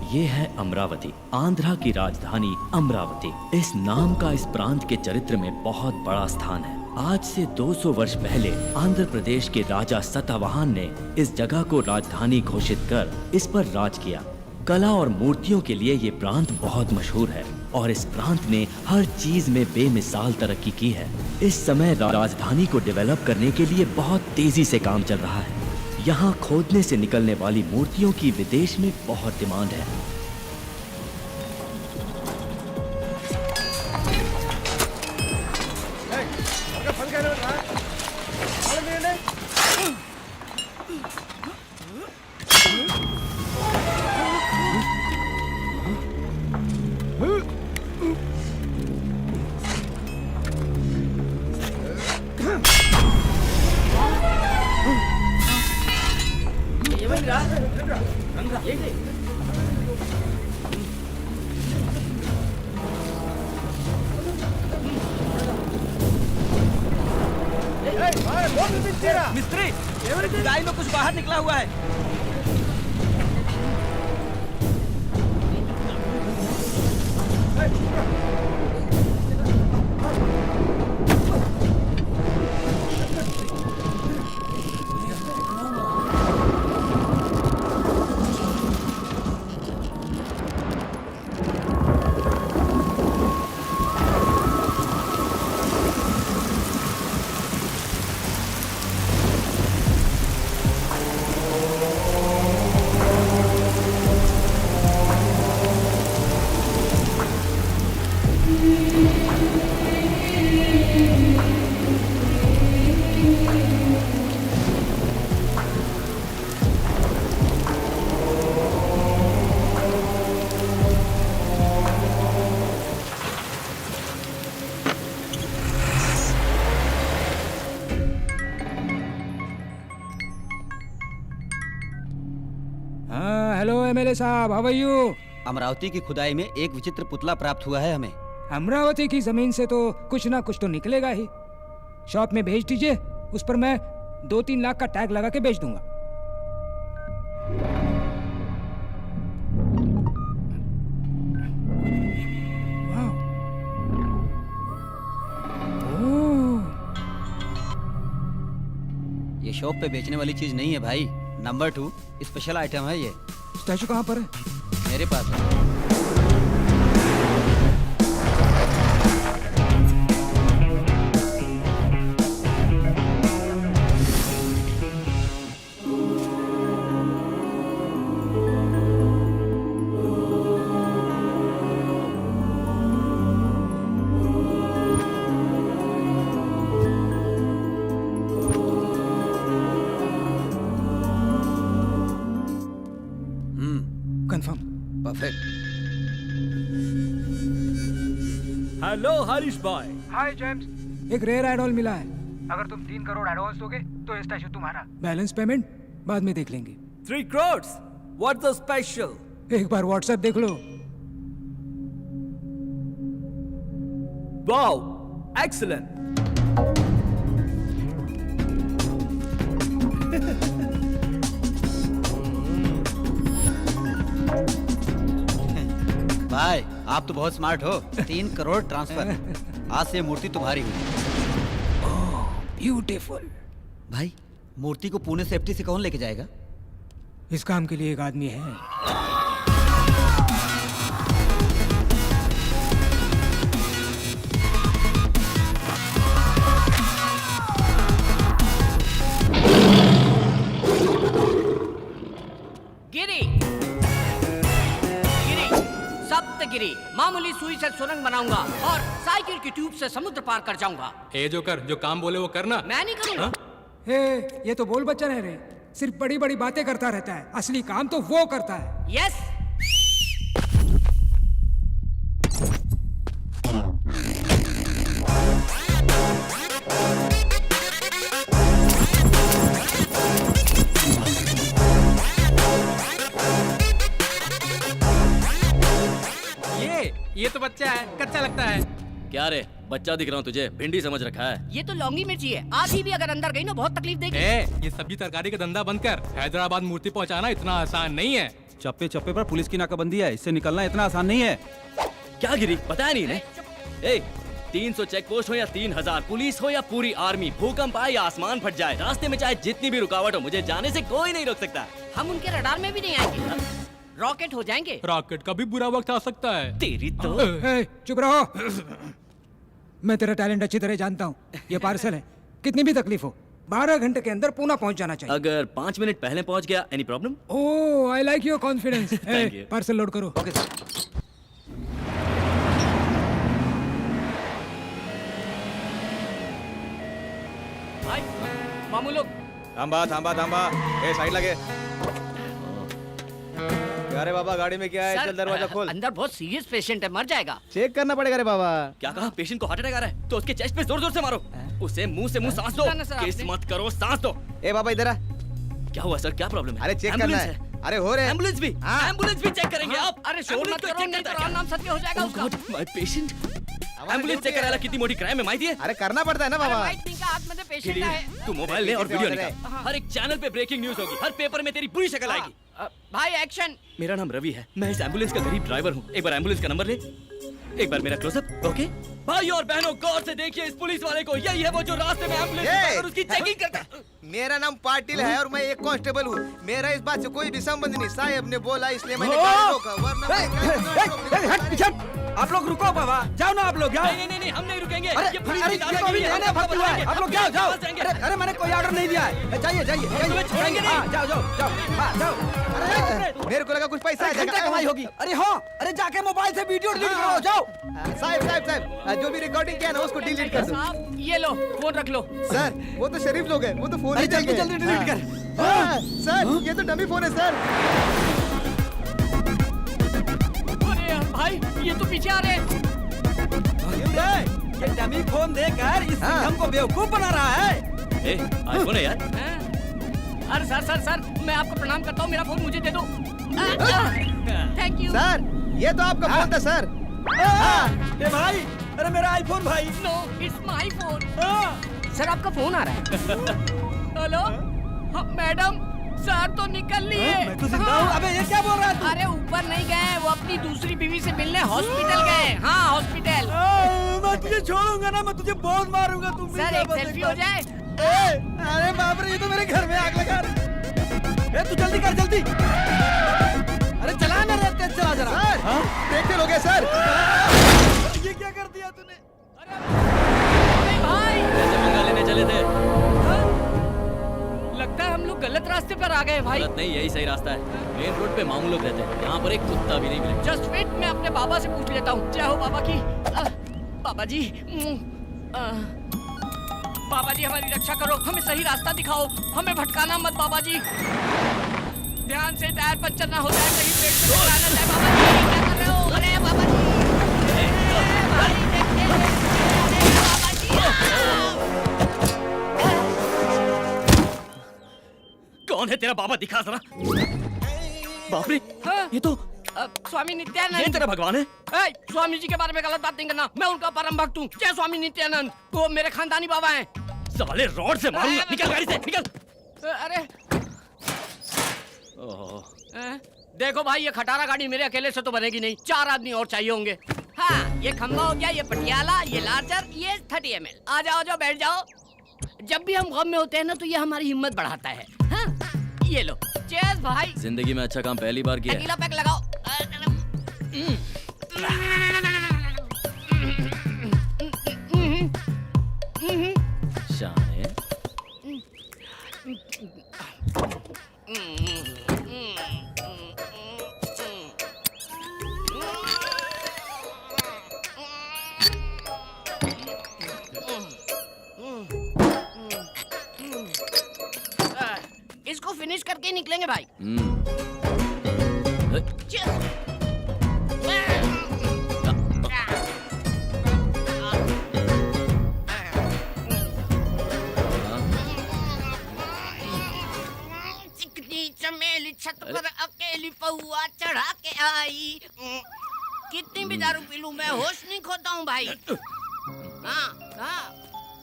ये है अमरावती, आंध्रा की राजधानी अमरावती। इस नाम का इस प्रांत के चरित्र में बहुत बड़ा स्थान है। आज से 200 वर्ष पहले आंध्र प्रदेश के राजा सतवाहन ने इस जगह को राजधानी घोषित कर इस पर राज किया। कला और मूर्तियों के लिए ये प्रांत बहुत मशहूर है और इस प्रांत ने हर चीज में बेमिसाल तरक्की की है। इस समय राजधानी को डेवलप करने के लिए बहुत तेजी से काम चल रहा है। यहाँ खोदने से निकलने वाली मूर्तियों की विदेश में बहुत डिमांड है। मिस्त्री, खुदाई में कुछ बाहर निकला हुआ है। हेलो एमएलए साहब, हाउ आर यू? अमरावती की खुदाई में एक विचित्र पुतला प्राप्त हुआ है हमें। अमरावती की जमीन से तो कुछ ना कुछ तो निकलेगा ही। शॉप में भेज दीजिए, उस पर मैं 2-3 लाख का टैग लगा के बेच दूंगा। वाह। ओह, ये शॉप पे बेचने वाली चीज नहीं है भाई। नंबर 2 स्पेशल आइटम है ये। स्टैचू कहाँ पर है? मेरे पास है। कंफर्म। परफेक्ट। हेलो हरीश भाई। हाय जेम्स, एक रेयर एडॉल मिला है। अगर तुम 3 करोड़ एडवांस दोगे तो ये स्टैचू तुम्हारा। बैलेंस पेमेंट बाद में देख लेंगे। 3 crores? What's the special? एक बार व्हाट्सएप देख लो। Wow, excellent. भाई आप तो बहुत स्मार्ट हो। 3 करोड़ ट्रांसफर। आज से ये मूर्ति तुम्हारी हुई। ब्यूटीफुल। भाई मूर्ति को पुणे सेफ्टी से कौन लेके जाएगा? इस काम के लिए एक आदमी है। गिरी सप्तगिरी, मामूली सुई से सुरंग बनाऊंगा और साइकिल की ट्यूब से समुद्र पार कर जाऊंगा। ए जोकर, जो काम बोले वो करना। मैं नहीं करूंगा। ये तो बोल बच्चन है रे, सिर्फ बड़ी बड़ी बातें करता रहता है, असली काम तो वो करता है। यस। ये तो बच्चा है, कच्चा लगता है। क्या रे, बच्चा दिख रहा हूँ तुझे? भिंडी समझ रखा है। ये तो लौंगी मिर्ची है, आधी भी अगर अंदर गई ना बहुत तकलीफ देगी। ये सब्जी तरकारी का धंधा बंद कर। हैदराबाद मूर्ति पहुंचाना इतना आसान नहीं है। चप्पे चप्पे पर पुलिस की नाकाबंदी है, इससे निकलना इतना आसान नहीं है। क्या गिरी, बताया नहीं ने? ए, 300 चेक पोस्ट हो या 3000 पुलिस हो या पूरी आर्मी, भूकंप आए या आसमान फट जाए, रास्ते में चाहे जितनी भी रुकावट हो, मुझे जाने से कोई नहीं रोक सकता। हम उनके रडार में भी नहीं आएंगे, रॉकेट हो जाएंगे। रॉकेट का भी बुरा वक्त आ सकता है। तेरी तो चुप रहो। मैं तेरा टैलेंट अच्छी तरह जानता हूँ। ये पार्सल है, कितनी भी तकलीफ हो 12 घंटे के अंदर पूना पहुंच जाना चाहिए। अगर 5 मिनट पहले पहुंच गया, any problem? Oh, I like your confidence. Thank you. Parcel load करो। Okay sir. भाई मामू लोग थांबा थांबा थांबा, ए साइड लगे। अरे बाबा गाड़ी में क्या है? सर, चल दरवाजा खोल। अंदर बहुत सीरियस पेशेंट है, मर जाएगा। चेक करना पड़ेगा रे बाबा। क्या कहा? पेशेंट को हार्ट अटैक आ रहा है तो उसके चेस्ट पे जोर जोर से मारो, उसे मुंह से मुंह सांस दो। सुना ना सर केस आपने? मत करो, सांस दो। ए बाबा इधर आ। क्या हुआ सर, क्या प्रॉब्लम है? अरे चेक करना एम्बुलेंस है। अरे हो रहे हैं। एम्बुलेंस भी, हाँ। एम्बुलेंस भी चेक करेंगे आप? अरे शोर एम्बुलेंस मत को करो, check नहीं करता तो है और नाम सत्य हो जाएगा क्या? उसका। Oh God, my patient. हमारे एम्बुलेंस चेक ड्यूटी करायला है। किती मोठी क्राइम आहे माहिती आहे? अरे करना पड़ता है ना अरे बाबा। भाई, इनका आत्महत्या पेशेंट किरी, है। तू मोबाइल ले और वीडियो अरे। निकाल। हर एक चैनल पे ब्रेकिंग न्यूज होगी, हर पेपर में तेरी बुरी शक्ल आएगी। भाई एक्शन। मेरा नाम रवि है, मैं इस एम्बुलेंस का गरीब ड्राइवर हूँ। एक बार एम्बुलेंस का नंबर ले, एक बार मेरा क्लोजअप। ओके भाई और बहनों, गौर से देखिए इस पुलिस वाले को। यही है वो जो रास्ते में एम्बुलेंस ये! और उसकी चेकिंग करता है। मेरा नाम पाटिल है और मैं एक कांस्टेबल हूँ। मेरा इस बात से कोई भी संबंध नहीं। साहब ने बोला इसलिए मैंने गाड़ी रोका, वरना मैं गाड़ी नहीं रोकता। आप लोग रुको बाबा, जाओ ना आप लोग। नहीं, हम नहीं रुकेंगे। ये पुलिस अरे की दादागिरी है, हम नया भर्ती हुआ है। बताएंगे, आप लोग हम जाओ जाओ। पास जाएंगे। अरे मैंने कोई ऑर्डर नहीं दिया है। जाइए जाइए तुम्हें छोड़ेंगे नहीं। हाँ, जाओ जाओ जाओ। हाँ, जाओ। अरे मेरे को लगा कुछ पैसा आ घंटा जाएगा। कमाई होगी। अरे हाँ, अरे जाके मोबाइल से वीडियो डिलीट करो, जाओ। साहब जो भी रिकॉर्डिंग किया ना उसको डिलीट कर दो। साहब ये लो, फोन रख लो। सर वो तो शरीफ लोग हैं, वो तो फोन अरे ही जल्दी देंगे। जल्दी डिलीट कर। हाँ, सर ये तो डमी फोन है सर। अरे भाई, ये तो पीछे आ रहे हैं। ये डमी फोन देकर इस हाँ। सिंघम को बेवकूफ बना रहा है। ए, आईफोन है यार। हैं? अरे सर, मैं आपको प्रणाम करता हूँ, मेरा फोन मुझे दे दो। Thank you. सर ये तो आपका फोन था सर। ए भाई, अरे मेरा आईफोन भाई। No, it's my phone. Sir आपका फोन आ रहा है। हेलो हाँ, मैडम, सर तो निकल लिए। मैं तो जिंदा हूँ। अबे ये क्या बोल रहा है तू? अरे ऊपर नहीं गए, वो अपनी दूसरी बीवी से मिलने हॉस्पिटल गए। हाँ हॉस्पिटल। मैं तुझे छोड़ूंगा ना, मैं तुझे बहुत मारूंगा। तुम सर एक सेल्फी हो जाए। अरे बाप रे, ये तो मेरे घर में आग लगा रही। तू जल्दी कर जल्दी। अरे चला ना रे, तेज चला जरा। सर देखते लोग हैं सर। ये क्या कर दिया तूने? अरे भाई, कैसे पंगा लेने चले थे? लगता है हम लोग गलत रास्ते पर आ गए भाई। गलत नहीं, यही सही रास्ता है। मेन रोड पे मामू लोग रहते हैं, यहाँ पर एक कुत्ता भी नहीं मिले। जस्ट वेट, मैं अपने बाबा से पूछ लेता हूँ। जय हो बाबा की। बाबा जी, बाबा जी हमारी रक्षा करो, हमें सही रास्ता दिखाओ, हमें भटकाना मत बाबा जी। ध्यान से, टायर पंचर ना हो जाए, कहीं पेट में टकरा ना जाए। बाबा जी क्या कर रहे हो? अरे बाबा जी, भाई देखते हैं। अरे बाबा जी। कौन है तेरा बाबा, दिखा जरा। बाप रे, हाँ? ये तो स्वामी ये नित्यानंद। तेरा भगवान है। ए, स्वामी जी के बारे में गलत बात नहीं करना, मैं उनका परम भक्त हूँ। जय स्वामी नित्यानंद, वो मेरे खानदानी बाबा हैं। साले रॉड से मारूंगा। निकल गाड़ी से, निकल। अरे ओह, देखो भाई, ये खटारा गाड़ी मेरे अकेले से तो बनेगी नहीं, 4 आदमी और चाहिए होंगे। हाँ, ये खंबा हो गया, ये पटियाला, ये लार्जर, ये 30 ml। आ जाओ, बैठ जाओ। जब भी हम गम में होते हैं ना, तो ये हमारी हिम्मत बढ़ाता है। हाँ, ये लो। चेयर्स भाई। जिंदगी में अच्छा काम पहली बार किया है। अकेला पैक लगाओ। शान है। इसको फिनिश करके ही निकलेंगे भाई। Cheers। चिकनी चमेली छत पर अकेली पहुआ चढ़ा के आई। कितनी भी दारू पी लूं, मैं होश नहीं खोता हूँ भाई। हाँ,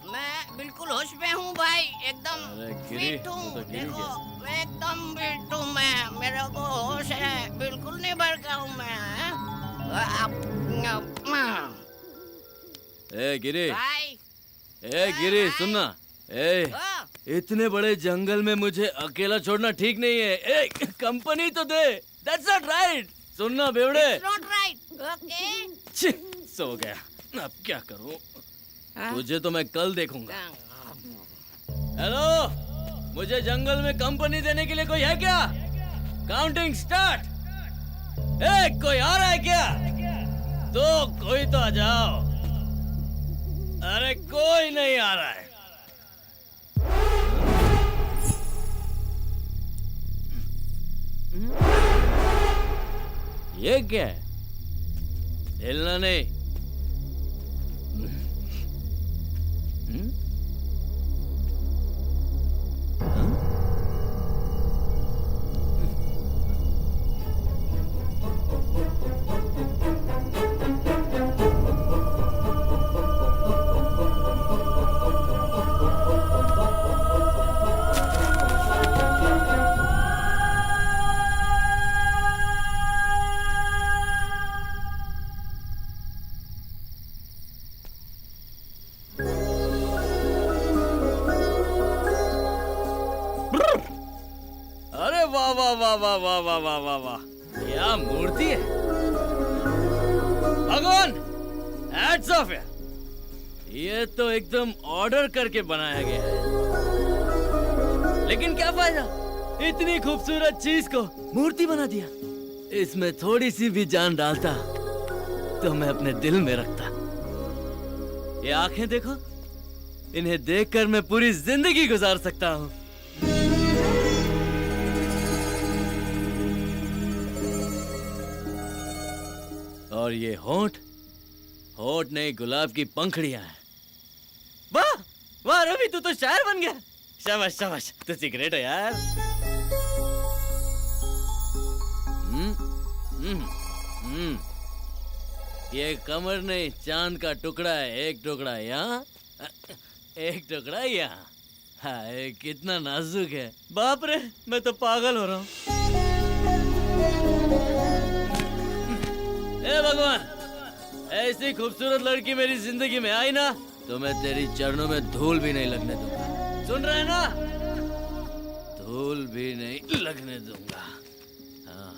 मैं बिल्कुल होश में हूँ भाई, एकदम अरे गिरी, फिट हूँ। तो गिरी देखो, एकदम फिट हूँ मैं, मेरे को होश है। ए गिरी, भाई ए गिरी सुनना, ए इतने बड़े जंगल में मुझे अकेला छोड़ना ठीक नहीं है। ए कंपनी तो दे। That's not right। सुनना बेवड़े। Not right. ओके छी, सो गया। अब क्या करूं? तुझे तो मैं कल देखूंगा। हेलो, मुझे जंगल में कंपनी देने के लिए कोई है क्या? Counting start. ए कोई आ रहा है क्या? तो कोई तो आ जाओ। अरे कोई नहीं आ रहा है। ये क्या है? हिलना नहीं। अरे वाह वाह वाह वाह वाह वाह वाह वाह वाह, क्या मूर्ति है भगवान। हैट्स ऑफ है। ये तो एकदम ऑर्डर करके बनाया गया है। लेकिन क्या फायदा, इतनी खूबसूरत चीज को मूर्ति बना दिया। इसमें थोड़ी सी भी जान डालता तो मैं अपने दिल में रखता। ये आंखें देखो, इन्हें देखकर मैं पूरी जिंदगी गुजार सकता हूँ। और ये होंठ, होंठ नहीं गुलाब की पंखड़ियां हैं। वाह वाह रवि, तू तो शायर बन गया। शाबाश शाबाश, तू सिगरेट हो यार। ये कमर नहीं, चांद का टुकड़ा है। एक टुकड़ा यहाँ, एक टुकड़ा यहाँ। हाय कितना नाजुक है। बाप रे, मैं तो पागल हो रहा हूँ। ए भगवान, ऐसी खूबसूरत लड़की मेरी जिंदगी में आई ना तो मैं तेरी चरणों में धूल भी नहीं लगने दूंगा। सुन रहे हैं ना? धूल भी नहीं लगने दूंगा। हाँ।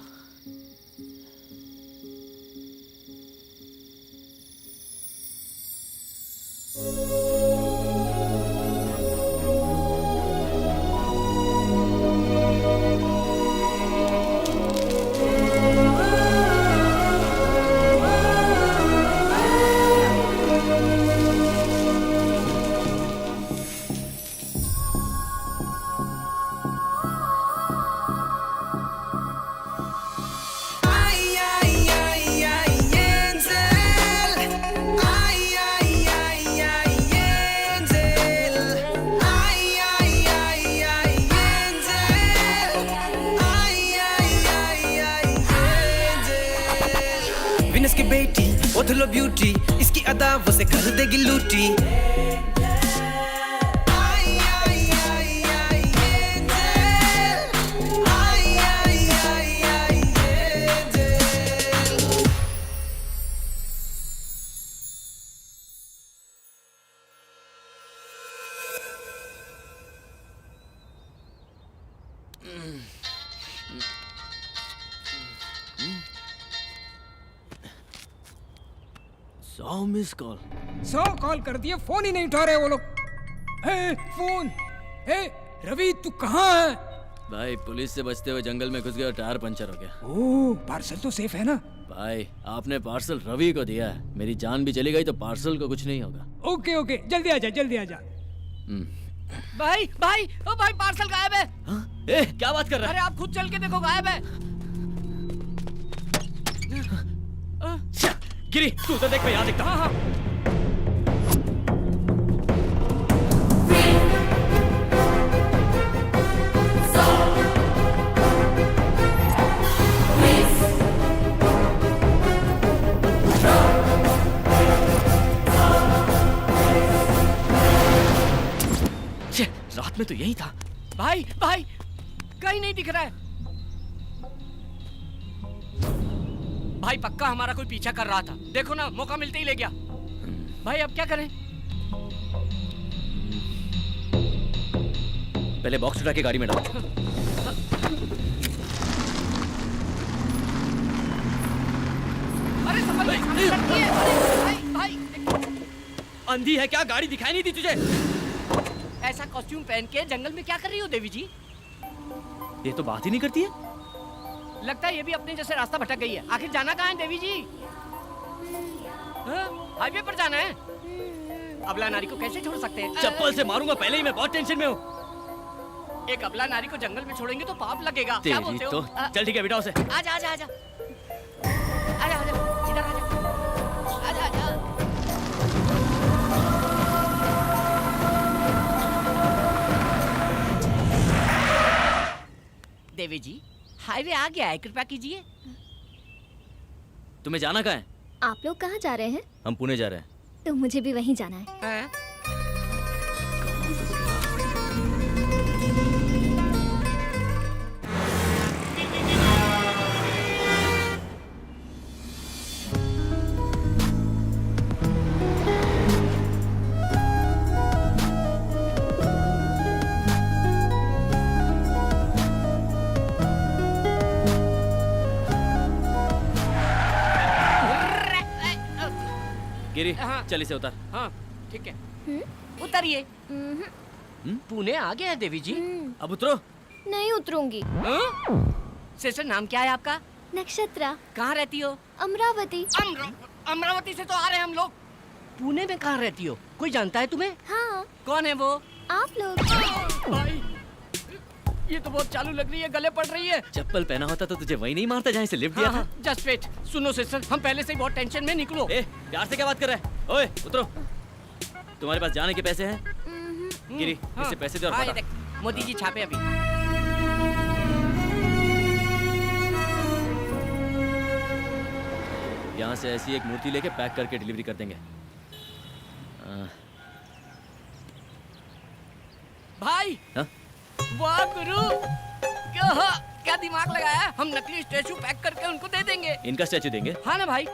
विनस की बेटी ओथलो ब्यूटी, इसकी अदा वो से कर देगी लूटी। सौ मिस कॉल। 100 कॉल कर दिए, फोन ही नहीं उठा रहे वो लोग। हे फोन, हे रवि तू कहाँ है? भाई पुलिस से बचते हुए जंगल में घुस गया और टायर पंचर हो गया। ओह, पार्सल तो सेफ है ना? भाई आपने पार्सल रवि को दिया है, मेरी जान भी चली गई तो पार्सल को कुछ नहीं होगा। ओके ओके, जल्दी आ जा, जल्दी आ जा। भाई भाई, ओ भाई पार्सल गायब है। हाँ? ए, क्या बात कर रहा अरे आप खुद चल के देखो, गायब है। है? गिरी तू तो देख, मैं यहाँ देखता हूँ। हाँ रात में तो यही था। भाई भाई, कहीं नहीं दिख रहा है। भाई पक्का हमारा कोई पीछा कर रहा था, देखो ना मौका मिलते ही ले गया। भाई अब क्या करें? पहले बॉक्स उठा के गाड़ी में डालो। अरे संभल भाई, हमें लगती है। अरे भाई अंधी है क्या? गाड़ी दिखाई नहीं दी तुझे? ऐसा कॉस्ट्यूम पहन के जंगल में क्या कर रही हो देवी जी? ये तो बात ही नहीं करती है। लगता है ये भी अपने जैसे रास्ता भटक गई है। आखिर जाना कहाँ है देवी जी? हाँ? हाईवे पर जाना है। अबला नारी को कैसे छोड़ सकते हैं? चप्पल से मारूंगा, पहले ही मैं बहुत टेंशन में हूँ। एक अबला नारी को जंगल में छोड़ेंगे तो पाप लगेगा। क्या बोलते हो? तो चल ठीक है, बिठाओ से। आजा आजा आजा आजा आजा इधर आजा आजा आजा। देवी जी हाईवे आ गया है, कृपया कीजिए। तुम्हें जाना कहाँ है? आप लोग कहाँ जा रहे हैं? हम पुणे जा रहे हैं। तो मुझे भी वहीं जाना है। हैं? गिरी, हाँ। चल इसे उतार। हाँ ठीक है, उतरिए। पुणे आ गया है देवी जी। अब उतरो। नहीं उतरूंगी। सिस्टर नाम क्या है आपका? नक्षत्रा। कहाँ रहती हो? अमरावती। अमरावती से तो आ रहे हैं हम लोग। पुणे में कहाँ रहती हो? कोई जानता है तुम्हें? हाँ। कौन है वो? आप लोग। भाई ये तो बहुत चालू लग रही है, गले पड़ रही है। चप्पल पहना होता तो तुझे वही नहीं मारता जहाँ से लिफ्ट दिया था। Just wait. सुनो सिस्टर, हम पहले से ही बहुत टेंशन में, निकलो। ए, प्यार से क्या बात कर रहा है? ओए उतरो। तुम्हारे पास जाने के पैसे हैं? गिरी, इसे पैसे दे और हाँ, ये फटा। देख, मोदी जी छापे अभी। यहाँ से ऐसी एक मूर्ति लेके पैक करके डिलीवरी कर देंगे। भाई हाँ? वाह गुरु, क्या दिमाग लगाया है? हम नकली स्टैचू पैक करके उनको दे देंगे। इनका स्टैचू देंगे? हाँ ना भाई।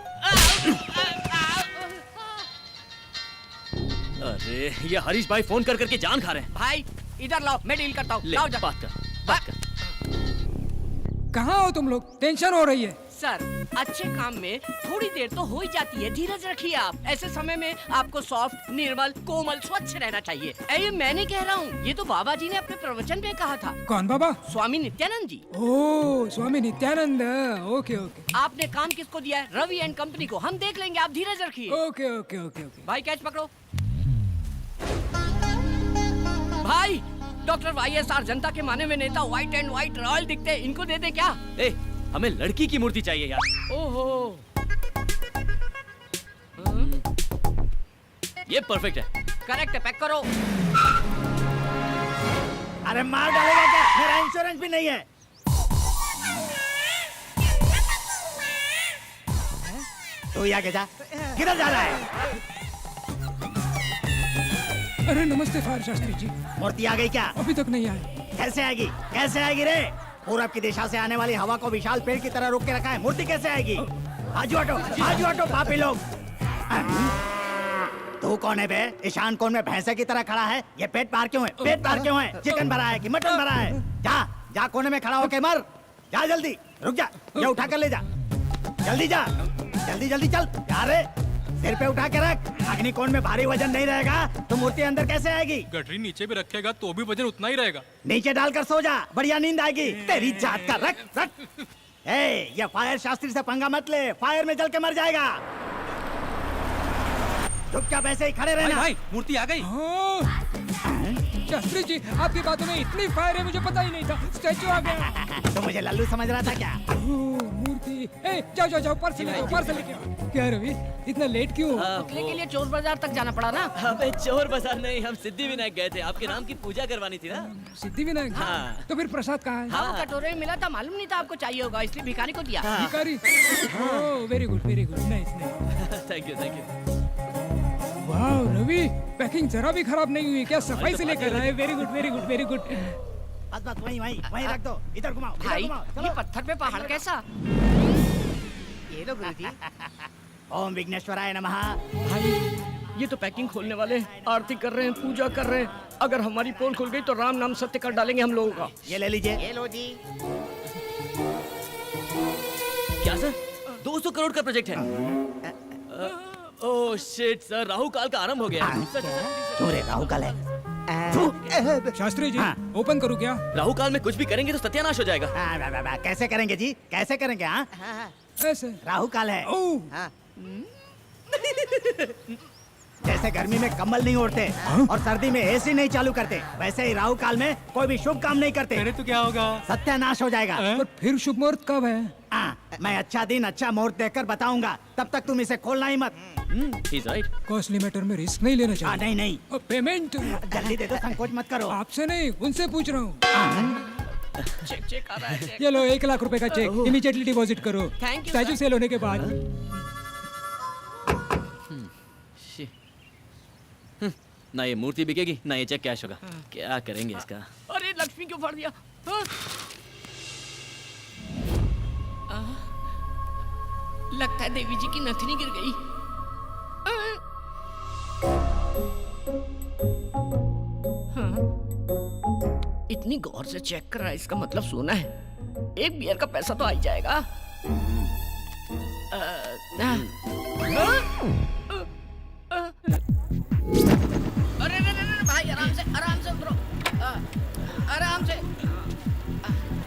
अरे ये हरीश भाई फोन कर करके जान खा रहे हैं। भाई इधर लाओ, मैं डील करता हूँ। ले, लाओ जा। बात कर, बात कर। कहाँ हो तुम लोग? टेंशन हो रही है। सर अच्छे काम में थोड़ी देर तो हो ही जाती है, धीरज रखिए आप। ऐसे समय में आपको सॉफ्ट, निर्मल, कोमल, स्वच्छ रहना चाहिए। ये मैं नहीं कह रहा हूँ, ये तो बाबा जी ने अपने प्रवचन में कहा था। कौन बाबा? स्वामी नित्यानंद जी। ओह स्वामी नित्यानंद। ओके ओके आपने काम किसको दिया है? रवि एंड कंपनी को। हम देख लेंगे, आप धीरज रखिए। Okay okay okay okay. भाई कैच पकड़ो। भाई डॉक्टर YSR, जनता के माने में नेता, व्हाइट एंड व्हाइट रॉयल दिखते, इनको दे दे क्या? ए, हमें लड़की की मूर्ति चाहिए यार। ओहो ये परफेक्ट है। करेक्ट है, पैक करो। अरे मार डालेगा क्या? मेरा इंश्योरेंस भी नहीं है। तू यहाँ जा, किधर जा रहा है? अरे नमस्ते फायर शास्त्री जी। मूर्ति आ गई क्या? अभी तक नहीं आए। कैसे आएगी? कैसे आएगी रे? पूरब की दिशा से आने वाली हवा को विशाल पेड़ की तरह रोक के रखा है, मूर्ति कैसे आएगी? आजू हटो पापी लोग। तू कौन है बे? ईशान कोण में भैंसे की तरह खड़ा है। ये पेट पार क्यों है? पेट पार क्यों है? चिकन भरा है कि मटन भरा है? जा कोने में खड़ा होके मर। जा जल्दी, रुक जा, ये उठा कर ले जा। जल्दी जा, जल्दी चल। यार सिर पे उठा के रख। अग्निकोण में भारी वजन नहीं रहेगा तो मूर्ति अंदर कैसे आएगी? गठरी नीचे भी रखेगा तो भी वजन उतना ही रहेगा। नीचे डालकर सो जा, बढ़िया नींद आएगी। तेरी जात का रख। ये फायर शास्त्री से पंगा मत ले, फायर में जल के मर जाएगा। चुपचाप ऐसे ही खड़े रहना। भाई मूर्ति आ गई। हाँ। शास्त्री जी आपकी बातों में इतनी फायर है, मुझे पता ही नहीं था। स्टैचू आ गया। तो मुझे लल्लू समझ रहा था क्या? मूर्ति। जाओ पर्स लेके आओ। क्या रवि इतना लेट क्यों? पुतले के लिए चोर बाजार तक जाना पड़ा ना। अबे चोर बाजार नहीं, हम सिद्धि विनायक गए थे, आपके नाम की पूजा करवानी थी ना। सिद्धि विनायक। हाँ। तो फिर प्रसाद कहाँ है? हाँ, कटोरे में मिला था, मालूम नहीं था आपको चाहिए होगा, इसलिए भिखारी को दिया। भिखारी। Oh very good nice. Thank you. वाह रवि, पैकिंग जरा भी खराब नहीं हुई क्या? सफाई से लेकर आए। Very good. बस वहीं रख दो। इधर घुमाओ। भाई ये पत्थर पे पहाड़ कैसा? ये लो गुरुजी। ओम विघ्नेश्वराय नमः। भाई ये तो पैकिंग खोलने वाले आरती कर रहे हैं, पूजा कर रहे हैं। अगर हमारी पोल खुल गई तो राम नाम सत्य कर डालेंगे हम लोगों का। ये ले लीजिए। ये लो जी। क्या सर 200 करोड़ का प्रोजेक्ट है? ओह शिट सर, राहु काल का आरंभ हो गया है। सर, क्यों रे, राहु काल है? शास्त्री जी हाँ। ओपन करूँ क्या? राहु काल में कुछ भी करेंगे तो सत्यानाश हो जाएगा। कैसे करेंगे जी, कैसे करेंगे? हाँ, ऐसे राहु काल है। ओह हाँ। जैसे गर्मी में कम्बल नहीं ओढ़ते और सर्दी में एसी नहीं चालू करते, वैसे ही राहु काल में कोई भी शुभ काम नहीं करते। तो क्या होगा? सत्यानाश हो जाएगा। पर फिर शुभ मुहूर्त कब है? मैं अच्छा दिन अच्छा मुहूर्त देखकर बताऊंगा, तब तक तुम इसे खोलना ही मत। He's right. कॉस्टली मैटर में रिस्क नहीं लेना चाहिए। नहीं नहीं, और पेमेंट जल्दी दे दो, संकोच मत करो। आपसे नहीं उनसे पूछ रहा हूँ। चेक चेक आ रहा है चेक। ये लो 1 लाख रुपए का चेक इमीडिएटली डिपॉजिट करो। Thank you, statue sir. Sale होने के बाद। ना ये मूर्ति बिकेगी ना ये चेक कैश होगा। क्या करेंगे इसका? अरे लक्ष्मी क्यों फाड़ दिया? हाँ? लगता है देवी जी की नथनी गिर गई। हाँ? इतनी गौर से चेक कर रहा है, इसका मतलब सोना है। एक बियर का पैसा तो आ ही जाएगा। अरे भाई आराम से उतरो। आराम से।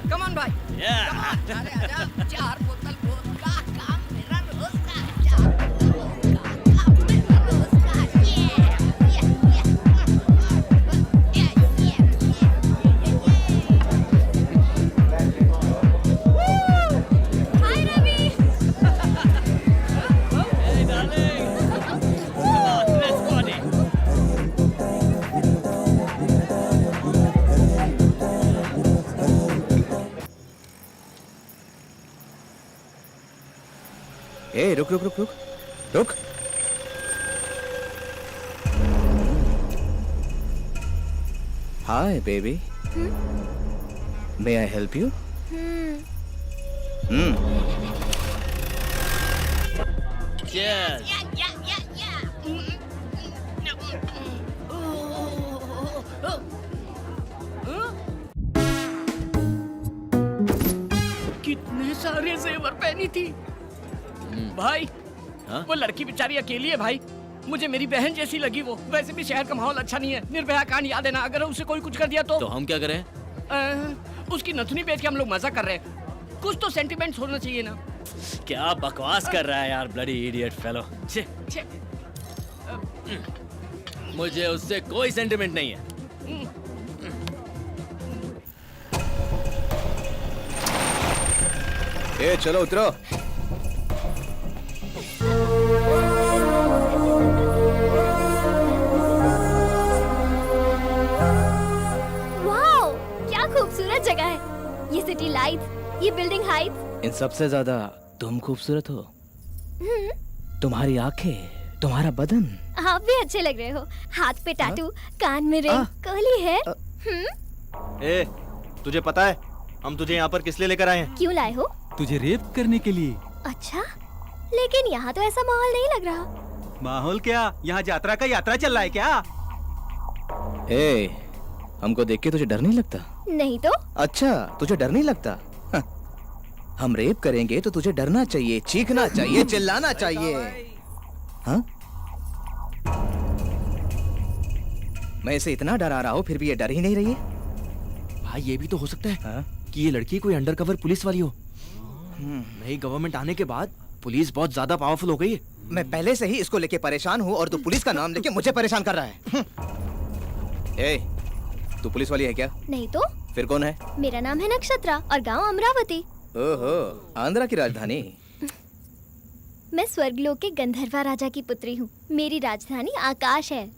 कम ऑन भाई। Come on, अरे आजा। 4 बोतल वोदका, काम मेरा रोज का। 4 बोतल वोदका, काम मेरा रोज का। हाय Ravi. Hey darling. Come on, let's party. ए रुक रुक रुक रुक रुक। Hi baby, may I help you? Cheers. कितने सारे जेवर पहनी थी भाई। हाँ? वो लड़की बेचारी अकेली है भाई। मुझे मेरी बहन जैसी लगी वो। वैसे भी शहर का माहौल अच्छा नहीं है। निर्भया कांड याद है ना? अगर उसे कोई कुछ कर दिया तो हम क्या करें? उसकी नथनी बेच के हम लोग मजा कर रहे हैं। कुछ तो सेंटिमेंट्स होना चाहिए ना। क्या बकवास कर रहा है यार, ब्लडी इडियट फेलो। छे, छे, मुझे उससे कोई सेंटिमेंट नहीं है। ए चलो उतरो। वाओ, क्या खूबसूरत जगह है। ये सिटी लाइट्स, ये बिल्डिंग हाइट्स। इन सबसे ज्यादा तुम खूबसूरत हो। तुम्हारी आंखें, तुम्हारा बदन। आप भी अच्छे लग रहे हो। हाथ पे टैटू, कान में रिंग, कर्ली है। ए, तुझे पता है हम तुझे यहाँ पर किस लिए लेकर आए हैं? क्यों लाए हो? तुझे रेप करने के लिए। अच्छा, लेकिन यहाँ तो ऐसा माहौल नहीं लग रहा। माहौल क्या, यहाँ यात्रा चल रहा है क्या? ए, हमको देख के तुझे डर नहीं लगता? नहीं तो? अच्छा, तुझे डर नहीं लगता? हाँ। हम रेप करेंगे तो तुझे डरना चाहिए, चीखना चाहिए, चिल्लाना चाहिए। हाँ? मैं इसे इतना डरा रहा हूँ फिर भी ये डर ही नहीं रही है। भाई ये भी तो हो सकता है हाँ? कि ये लड़की कोई अंडरकवर पुलिस वाली हो। नई गवर्नमेंट आने के बाद पुलिस बहुत ज्यादा पावरफुल हो गई है। मैं पहले से ही इसको लेके परेशान हूँ और तू पुलिस का नाम लेके मुझे परेशान कर रहा है। ए, तू पुलिस वाली है क्या? नहीं तो? फिर कौन है? मेरा नाम है नक्षत्रा और गांव अमरावती। ओहो, आंध्रा की राजधानी। मैं स्वर्गलोक के गंधर्वा राजा की पुत्री हूँ। मेरी राजधानी आकाश है।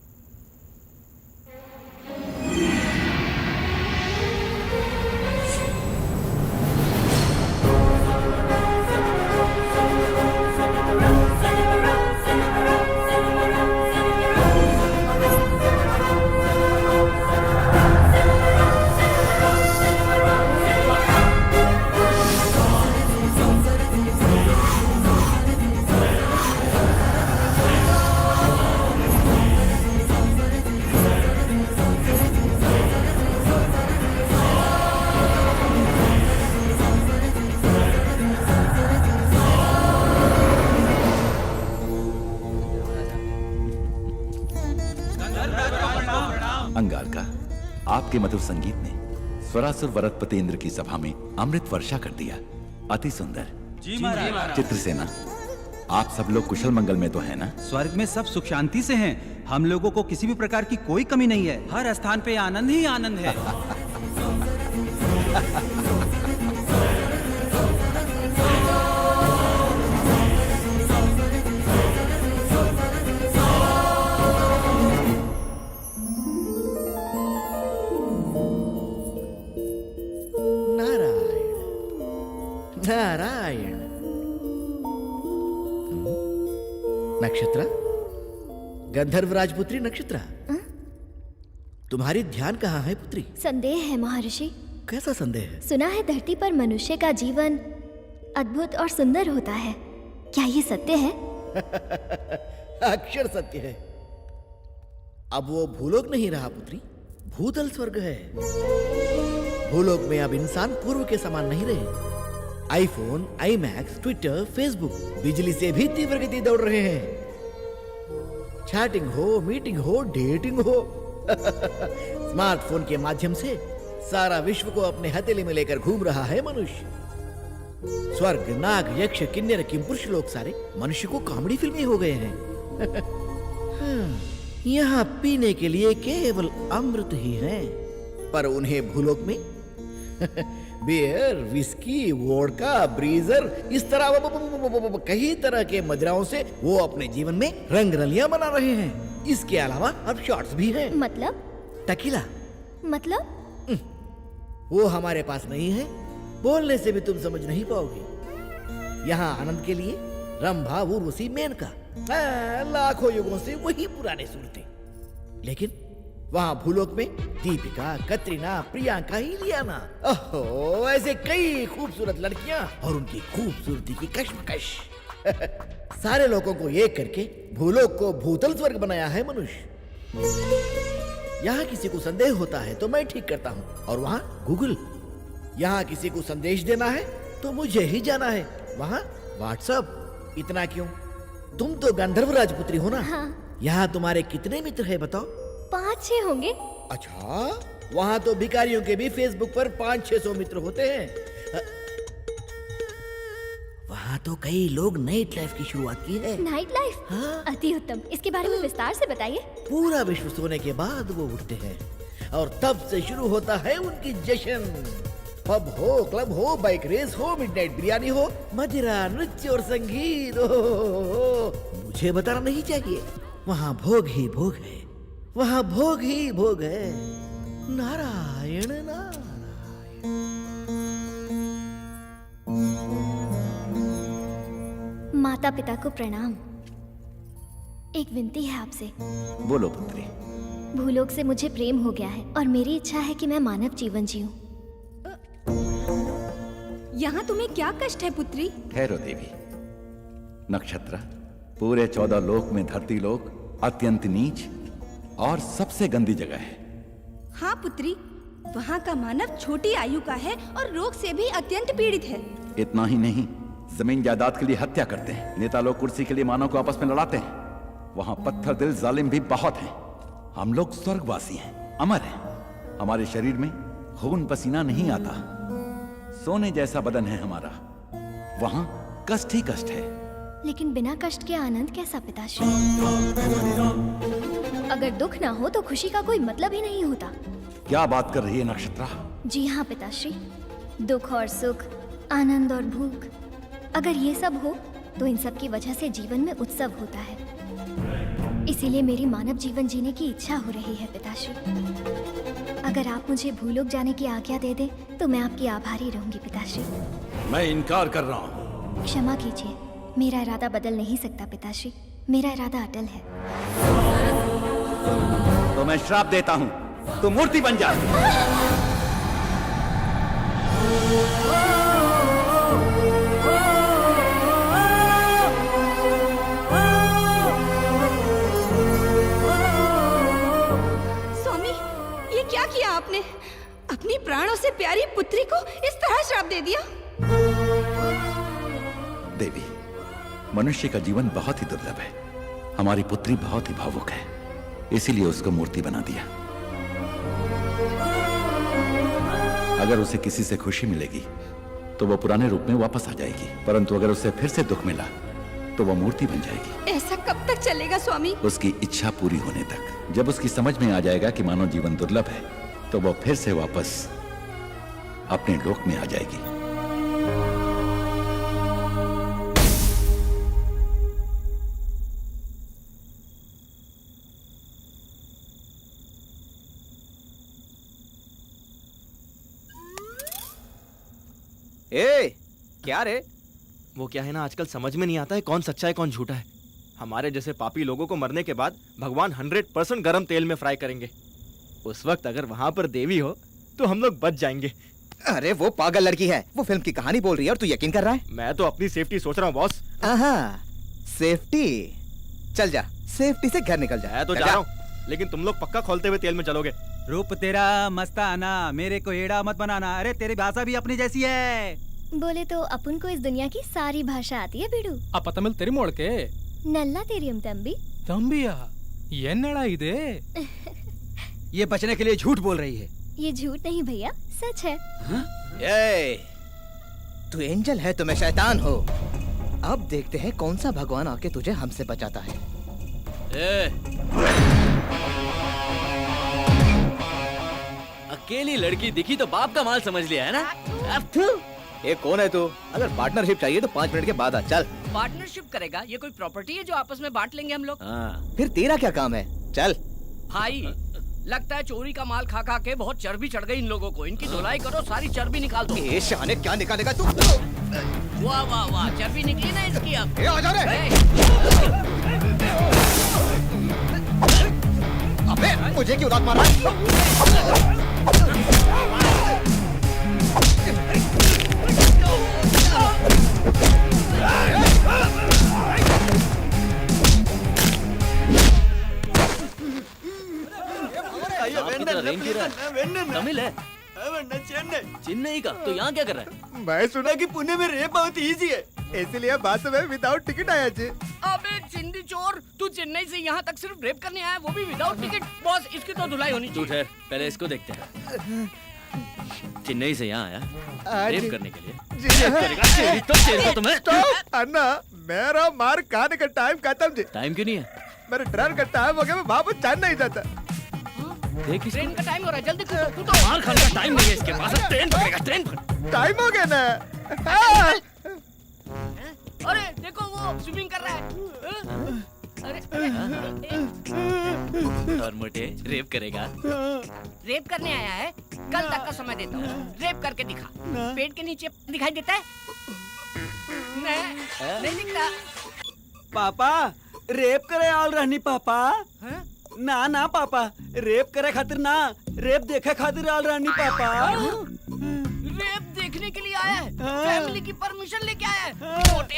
अंगारका, आपके मधुर संगीत ने स्वरासुर वरदपति इंद्र की सभा में अमृत वर्षा कर दिया। अति सुंदर। जी महाराज। चित्रसेना, आप सब लोग कुशल मंगल में तो है ना? स्वर्ग में सब सुख शांति से हैं। हम लोगों को किसी भी प्रकार की कोई कमी नहीं है। हर स्थान पे आनंद ही आनंद है। नारायण नारायण। नक्षत्रा, गंधर्व राजपुत्री नक्षत्रा, तुम्हारी ध्यान कहाँ है पुत्री? संदेह है महर्षि। कैसा संदेह है? सुना है धरती पर मनुष्य का जीवन अद्भुत और सुंदर होता है। क्या ये सत्य है? अक्षर सत्य है। अब वो भूलोक नहीं रहा पुत्री, भूतल स्वर्ग है। भूलोक में अब इंसान पूर्व के समान नहीं रहे। आईफोन, आईमैक्स, ट्विटर, फेसबुक बिजली से भी तीव्र गति दौड़ रहे हैं। चैटिंग हो, मीटिंग हो, डेटिंग हो, स्मार्टफोन के माध्यम से सारा विश्व को अपने हथेली में लेकर घूम रहा है मनुष्य। स्वर्ग, नाग, यक्ष, किन्नर, किंपुरुष लोग सारे मनुष्य को कॉमेडी फिल्में हो गए हैं। यहाँ पीने के लिए केवल अमृत ही है, पर उन्हें भूलोक में बियर, विस्की, वोडका, ब्रीजर, इस तरह कई तरह के मदिराओं से वो अपने जीवन में रंग रलियां बना रहे हैं। इसके अलावा अब शॉट्स भी हैं। मतलब? टकीला। मतलब? वो हमारे पास नहीं है, बोलने से भी तुम समझ नहीं पाओगे। यहाँ आनंद के लिए रंभा, उर्वशी, मेनका, लाखों युगों से वही पुराने सूरतें। लेकिन वहाँ भूलोक में दीपिका, कतरीना, प्रियंका, इलियाना, ओहो, ऐसे कई खूबसूरत लड़कियां और उनकी खूबसूरती की कश्मकश। सारे लोगों को एक करके भूलोक को भूतल स्वर्ग बनाया है मनुष्य। यहाँ किसी को संदेह होता है तो मैं ठीक करता हूँ, और वहाँ गूगल। यहाँ किसी को संदेश देना है तो मुझे ही जाना है, वहाँ व्हाट्सएप। इतना क्यों? तुम तो गंधर्व राजपुत्री हो ना? हाँ। यहाँ तुम्हारे कितने मित्र है बताओ? 5-6 होंगे। अच्छा, वहाँ तो भिखारियों के भी फेसबुक पर 500-600 मित्र होते हैं। वहाँ तो कई लोग नाइट लाइफ की शुरुआत की है। Night life? हाँ। अति उत्तम। इसके बारे में विस्तार से बताइए। पूरा विश्व सोने के बाद वो उठते हैं और तब से शुरू होता है उनकी जश्न। पब हो, क्लब हो, बाइक रेस हो, मिडनाइट बिरयानी हो, मदिरा, नृत्य और संगीत हो। मुझे बताना नहीं चाहिए, वहाँ भोग ही भोग है, वहाँ भोग ही भोग है। नारायण नारायण। माता पिता को प्रणाम। एक विनती है आपसे। बोलो पुत्री। भूलोक से मुझे प्रेम हो गया है और मेरी इच्छा है कि मैं मानव जीवन जीऊं। यहाँ तुम्हें क्या कष्ट है पुत्री? ठहरो देवी। नक्षत्र, पूरे 14 लोक में धरती लोक अत्यंत नीच और सबसे गंदी जगह है। हाँ पुत्री, वहाँ का मानव छोटी आयु का है और रोग से भी अत्यंत पीड़ित है। इतना ही नहीं, जमीन जायदाद के लिए हत्या करते हैं। नेता लोग कुर्सी के लिए मानव को आपस में लड़ाते हैं। वहाँ पत्थर दिल जालिम भी बहुत हैं। हम लोग स्वर्गवासी हैं, अमर हैं। हमारे शरीर में खून पसीना नहीं आता। सोने जैसा बदन है हमारा। वहाँ कष्ट ही कष्ट है। लेकिन बिना कष्ट के आनंद कैसा पिताश्री? अगर दुख ना हो तो खुशी का कोई मतलब ही नहीं होता। क्या बात कर रही है नक्षत्रा? जी हाँ पिताश्री, दुख और सुख, आनंद और भूख, अगर ये सब हो तो इन सब की वजह से जीवन में उत्सव होता है। इसीलिए मेरी मानव जीवन जीने की इच्छा हो रही है पिताश्री। अगर आप मुझे भूलोक जाने की आज्ञा दे दें तो मैं आपकी आभारी रहूंगी पिताश्री। मैं इनकार कर रहा हूँ। क्षमा कीजिए, मेरा इरादा बदल नहीं सकता पिताश्री। मेरा इरादा अटल है। तो मैं श्राप देता हूँ, तू मूर्ति बन जा। स्वामी, ये क्या किया आपने? अपनी प्राणों से प्यारी पुत्री को इस तरह श्राप दे दिया? देवी, मनुष्य का जीवन बहुत ही दुर्लभ है। हमारी पुत्री बहुत ही भावुक है, इसीलिए उसको मूर्ति बना दिया। अगर उसे किसी से खुशी मिलेगी तो वो पुराने रूप में वापस आ जाएगी, परंतु अगर उसे फिर से दुख मिला तो वो मूर्ति बन जाएगी। ऐसा कब तक चलेगा स्वामी? उसकी इच्छा पूरी होने तक। जब उसकी समझ में आ जाएगा कि मानव जीवन दुर्लभ है तो वो फिर से वापस अपने लोक में आ जाएगी। ए, क्या रे? वो क्या है ना, आजकल समझ में नहीं आता है कौन सच्चा है कौन झूठा है। हमारे जैसे पापी लोगों को मरने के बाद भगवान 100% गरम तेल में फ्राई करेंगे। उस वक्त अगर वहां पर देवी हो तो हम लोग बच जाएंगे। अरे वो पागल लड़की है, वो फिल्म की कहानी बोल रही है और तू यकीन कर रहा है? मैं तो अपनी सेफ्टी सोच रहा हूँ बॉस। सेफ्टी? चल जा, सेफ्टी से घर निकल जा। मैं तो जा रहा हूँ, लेकिन तुम लोग पक्का खोलते हुए तेल में चलोगे। रूप तेरा मस्ताना, मेरे को एड़ा मत बनाना। अरे तेरी भाषा भी अपनी जैसी है। बोले तो अपन को इस दुनिया की सारी भाषा आती है बिडू। अप तमिल तेरी मोड़ के नल्ला तेरियम तंबी तंबिया एन्नड़ा इदे। ये बचने के लिए झूठ बोल रही है। ये झूठ नहीं भैया, सच है। तू एंजल है तो मैं शैतान हूँ। अब देखते हैं कौन सा भगवान आके तुझे हमसे बचाता है। अकेली लड़की दिखी तो बाप का माल समझ लिया है ना? ये कौन है तू? अगर पार्टनरशिप चाहिए तो 5 मिनट के बाद आ। चल। पार्टनरशिप करेगा? ये कोई प्रॉपर्टी है जो आपस में बांट लेंगे हम लोग? फिर तेरा क्या काम है? चल। भाई लगता है चोरी का माल खा खा के बहुत चर्बी चढ़ गई इन लोगों को। इनकी धुलाई करो, सारी चर्बी निकाल दो। ये शाने क्या निकालेगा तू? वाह वाह वाह, चर्बी निकली ना इसकी अब। आ जा रे। अबे मुझे क्यों लात मारा? तमिल है? चेन्नई का? तो यहाँ क्या कर रहा है? मैं सुना कि पुणे में रेप बहुत इजी है, इसलिए बस में विदाउट टिकट आया जी। अबे चिंदी चोर, तू चेन्नई से यहाँ तक सिर्फ रेप करने आया, वो भी विदाउट टिकट? बॉस इसकी तो धुलाई होनी चाहिए। ठहर, पहले इसको देखते हैं। चेन्नई से यहाँ आया रेप करने के लिए? जी तुम्हें अन्ना, मेरा मार खाने का टाइम खत्म जी। टाइम क्यों नहीं है? मेरे ट्रेन का टाइम हो गया, मैं वापस चैन नहीं जाता। ट्रेन का टाइम हो रहा है, जल्दी कूदो। मार खाने का टाइम नहीं है इसके पास। ट्रेन पकड़ेगा, ट्रेन पकड़। टाइम हो गया ना। अरे देखो वो स्विमिंग कर रहा है। अरे और मोटे रेप करेगा? रेप करने आया है? कल तक का समय देता हूँ, रेप करके दिखा। पेट के नीचे दिखाई देता है? नहीं दिखता। पापा रेप करे आल रहनी पापा। ना ना पापा, रेप करे खातिर ना, रेप देखे खातिर आल रहनी पापा। रेप देखने के लिए आया है? फैमिली की परमिशन लेके आया है? मोटे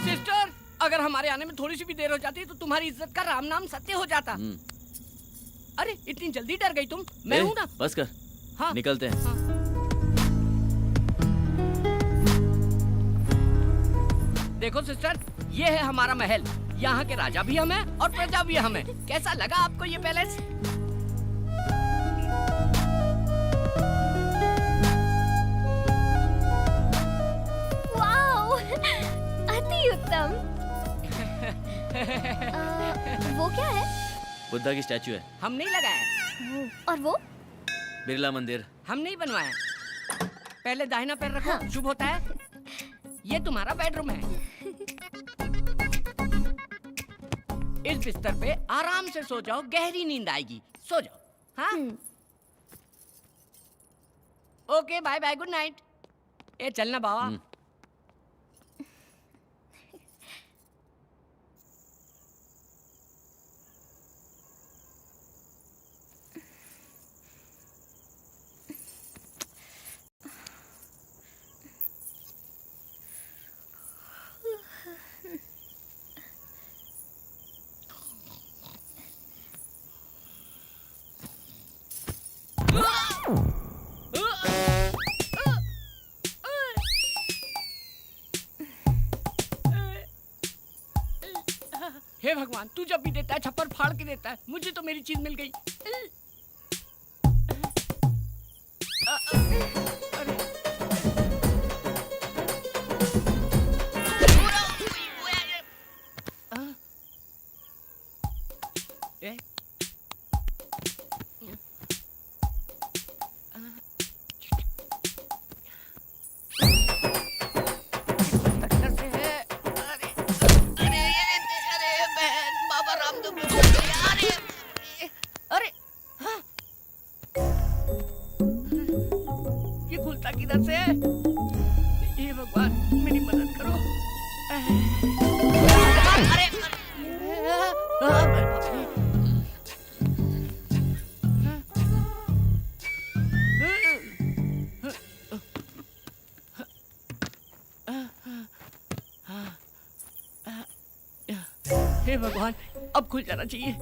सिस्टर, अगर हमारे आने में थोड़ी सी भी देर हो जाती तो तुम्हारी इज्जत का राम नाम सत्य हो जाता। अरे इतनी जल्दी डर गई तुम? मैं हूँ ना। बस कर। हाँ। निकलते हैं। हाँ। देखो सिस्टर, ये है हमारा महल। यहाँ के राजा भी हम हैं और प्रजा भी हम हैं। कैसा लगा आपको ये पैलेस? वाओ, अति उत्तम। वो क्या है? बुद्धा की स्टैचू है। हम नहीं लगाया। और वो? बिरला मंदिर। हम नहीं बनवाया। पहले दाहिना पैर रखो। हाँ। शुभ होता है। ये तुम्हारा बेडरूम है। इस बिस्तर पे आराम से सो जाओ, गहरी नींद आएगी। सो जाओ। हाँ? Okay, bye bye, good night. ए चलना बाबा। हे भगवान, तू जब भी देता है छप्पर फाड़ के देता है। मुझे तो मेरी चीज मिल गई। किधर से? हे भगवान मेरी मदद करो। अरे हे भगवान अब खुल जाना चाहिए।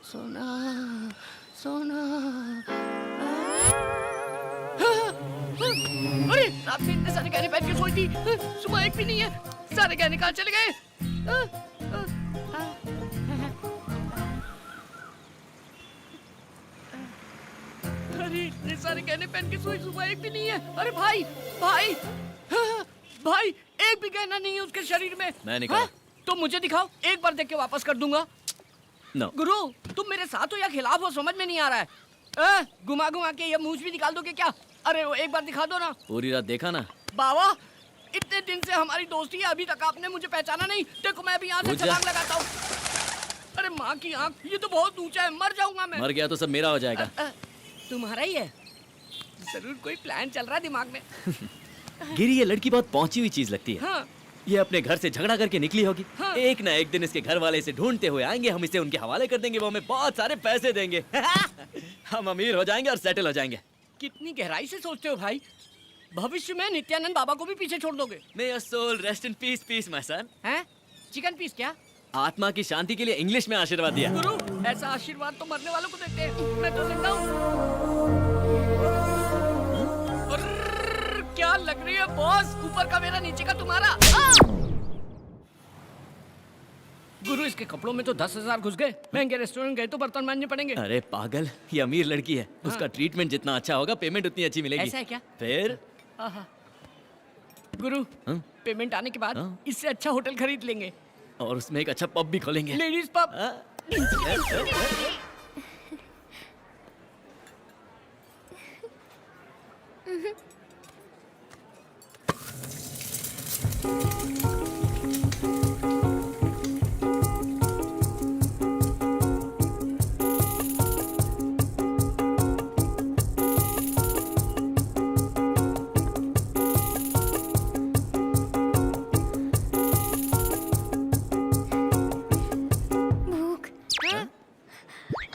सोना सोना। अरे रात में इतने सारे गहने पहन के सोई थी, सुबह एक भी नहीं है। सारे गहने कहाँ चले गए? अरे इतने सारे गहने पहन के सोई, सुबह एक भी नहीं है। अरे भाई भाई भाई एक भी गहना नहीं है उसके शरीर में। मैं निकाला। तो मुझे दिखाओ, एक बार देख के वापस कर दूंगा। No. गुरु तुम मेरे साथ हो या खिलाफ हो समझ में नहीं आ रहा है। घुमा घुमा के ये मूंछ भी निकाल दोगे क्या? अरे वो एक बार दिखा दो ना। पूरी रात देखा ना। बाबा इतने दिन से हमारी दोस्ती है, अभी तक आपने मुझे पहचाना नहीं। देखो मैं भी यहाँ से छलांग लगाता हूँ। अरे माँ की आँख, ये तो बहुत ऊंचा है, मर जाऊंगा मैं। मर गया तो सब मेरा हो जाएगा। तुम्हारा ही है? जरूर कोई प्लान चल रहा है दिमाग में। गिरी ये लड़की बहुत पहुंची हुई चीज लगती है। हाँ। ये अपने घर से झगड़ा करके निकली होगी। हाँ। एक ना एक दिन इसके घर वाले इसे ढूंढते हुए आएंगे, हम इसे उनके हवाले कर देंगे, वो हमें बहुत सारे पैसे देंगे। हम अमीर हो जाएंगे और सेटल हो जाएंगे। कितनी गहराई से सोचते हो भाई। भविष्य में नित्यानंद बाबा को भी पीछे छोड़ दोगे। May your soul rest in peace, peace, my son. हैं? चिकन पीस क्या? आत्मा की शांति के लिए इंग्लिश में आशीर्वाद दिया। गुरु ऐसा आशीर्वाद तो मरने वालों को देते हैं, मैं तो जिंदा हूँ। क्या लग रही है बॉस, ऊपर का मेरा नीचे का तुम्हारा। गुरु इसके कपड़ों में तो 10,000 घुस गए। महंगे रेस्टोरेंट गए तो बर्तन मांजने पड़ेंगे। अरे पागल, ये अमीर लड़की है। हाँ। उसका ट्रीटमेंट जितना अच्छा होगा पेमेंट उतनी अच्छी मिलेगी। ऐसा है क्या? फिर गुरु हाँ? पेमेंट आने के बाद हाँ? इससे अच्छा होटल खरीद लेंगे और उसमें एक अच्छा पब भी खोलेंगे। Ladies pub.